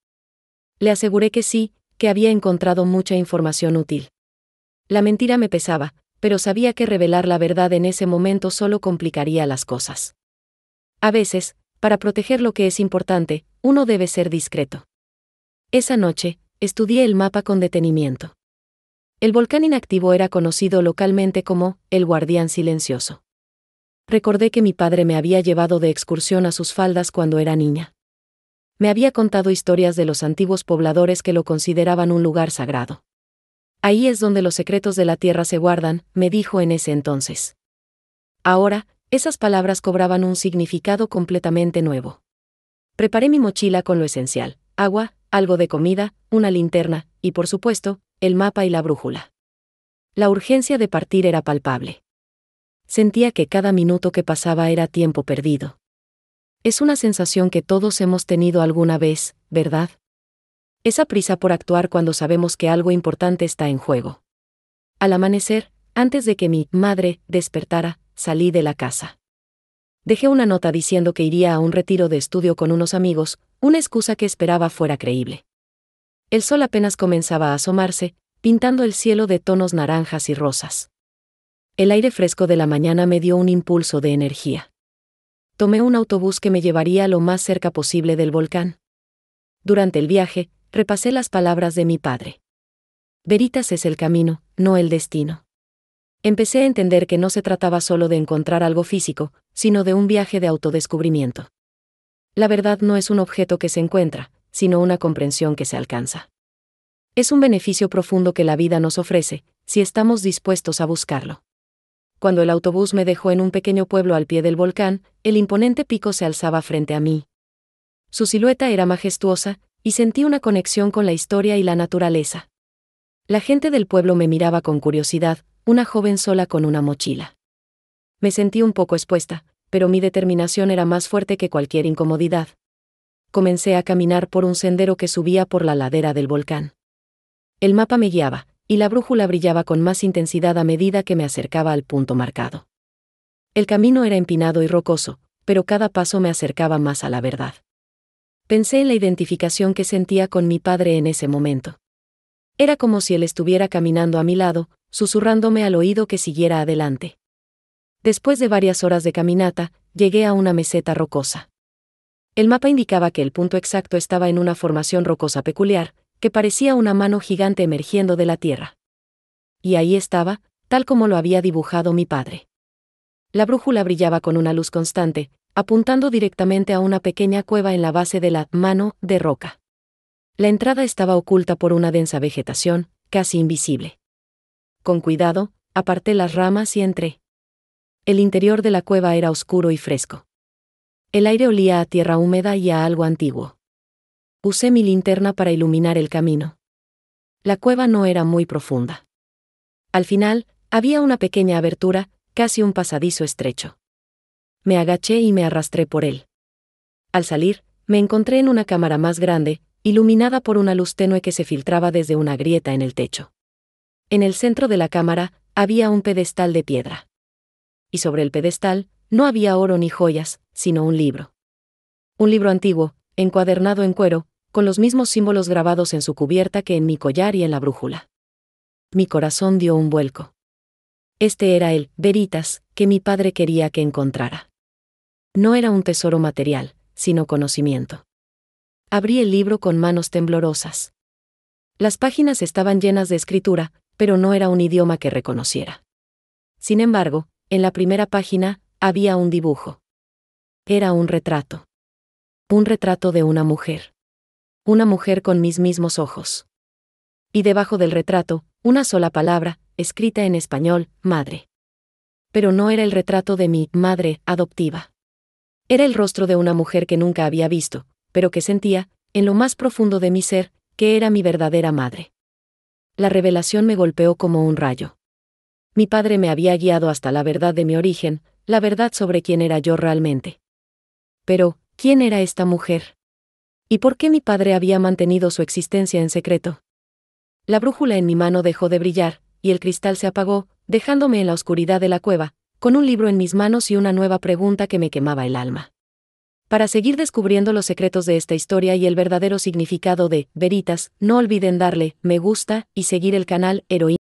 Le aseguré que sí, que había encontrado mucha información útil. La mentira me pesaba, pero sabía que revelar la verdad en ese momento solo complicaría las cosas. A veces, para proteger lo que es importante, uno debe ser discreto. Esa noche, estudié el mapa con detenimiento. El volcán inactivo era conocido localmente como el Guardián Silencioso. Recordé que mi padre me había llevado de excursión a sus faldas cuando era niña. Me había contado historias de los antiguos pobladores que lo consideraban un lugar sagrado. Ahí es donde los secretos de la tierra se guardan, me dijo en ese entonces. Ahora, esas palabras cobraban un significado completamente nuevo. Preparé mi mochila con lo esencial, agua, algo de comida, una linterna, y por supuesto, el mapa y la brújula. La urgencia de partir era palpable. Sentía que cada minuto que pasaba era tiempo perdido. Es una sensación que todos hemos tenido alguna vez, ¿verdad? Esa prisa por actuar cuando sabemos que algo importante está en juego. Al amanecer, antes de que mi madre despertara, salí de la casa. Dejé una nota diciendo que iría a un retiro de estudio con unos amigos, una excusa que esperaba fuera creíble. El sol apenas comenzaba a asomarse, pintando el cielo de tonos naranjas y rosas. El aire fresco de la mañana me dio un impulso de energía. Tomé un autobús que me llevaría lo más cerca posible del volcán. Durante el viaje, repasé las palabras de mi padre. Veritas es el camino, no el destino. Empecé a entender que no se trataba solo de encontrar algo físico, sino de un viaje de autodescubrimiento. La verdad no es un objeto que se encuentra, sino una comprensión que se alcanza. Es un beneficio profundo que la vida nos ofrece, si estamos dispuestos a buscarlo. Cuando el autobús me dejó en un pequeño pueblo al pie del volcán, el imponente pico se alzaba frente a mí. Su silueta era majestuosa, y sentí una conexión con la historia y la naturaleza. La gente del pueblo me miraba con curiosidad, una joven sola con una mochila. Me sentí un poco expuesta, pero mi determinación era más fuerte que cualquier incomodidad. Comencé a caminar por un sendero que subía por la ladera del volcán. El mapa me guiaba, y la brújula brillaba con más intensidad a medida que me acercaba al punto marcado. El camino era empinado y rocoso, pero cada paso me acercaba más a la verdad. Pensé en la identificación que sentía con mi padre en ese momento. Era como si él estuviera caminando a mi lado, susurrándome al oído que siguiera adelante. Después de varias horas de caminata, llegué a una meseta rocosa. El mapa indicaba que el punto exacto estaba en una formación rocosa peculiar, que parecía una mano gigante emergiendo de la tierra. Y ahí estaba, tal como lo había dibujado mi padre. La brújula brillaba con una luz constante, apuntando directamente a una pequeña cueva en la base de la mano de roca. La entrada estaba oculta por una densa vegetación, casi invisible. Con cuidado, aparté las ramas y entré. El interior de la cueva era oscuro y fresco. El aire olía a tierra húmeda y a algo antiguo. Usé mi linterna para iluminar el camino. La cueva no era muy profunda. Al final, había una pequeña abertura, casi un pasadizo estrecho. Me agaché y me arrastré por él. Al salir, me encontré en una cámara más grande, iluminada por una luz tenue que se filtraba desde una grieta en el techo. En el centro de la cámara, había un pedestal de piedra. Y sobre el pedestal, no había oro ni joyas, sino un libro. Un libro antiguo, encuadernado en cuero, con los mismos símbolos grabados en su cubierta que en mi collar y en la brújula. Mi corazón dio un vuelco. Este era el Veritas que mi padre quería que encontrara. No era un tesoro material, sino conocimiento. Abrí el libro con manos temblorosas. Las páginas estaban llenas de escritura, pero no era un idioma que reconociera. Sin embargo, en la primera página, había un dibujo. Era un retrato. Un retrato de una mujer. Una mujer con mis mismos ojos. Y debajo del retrato, una sola palabra, escrita en español, madre. Pero no era el retrato de mi madre adoptiva. Era el rostro de una mujer que nunca había visto, pero que sentía, en lo más profundo de mi ser, que era mi verdadera madre. La revelación me golpeó como un rayo. Mi padre me había guiado hasta la verdad de mi origen, la verdad sobre quién era yo realmente. Pero, ¿quién era esta mujer? ¿Y por qué mi padre había mantenido su existencia en secreto? La brújula en mi mano dejó de brillar, y el cristal se apagó, dejándome en la oscuridad de la cueva, con un libro en mis manos y una nueva pregunta que me quemaba el alma. Para seguir descubriendo los secretos de esta historia y el verdadero significado de Veritas, no olviden darle me gusta y seguir el canal Heroína.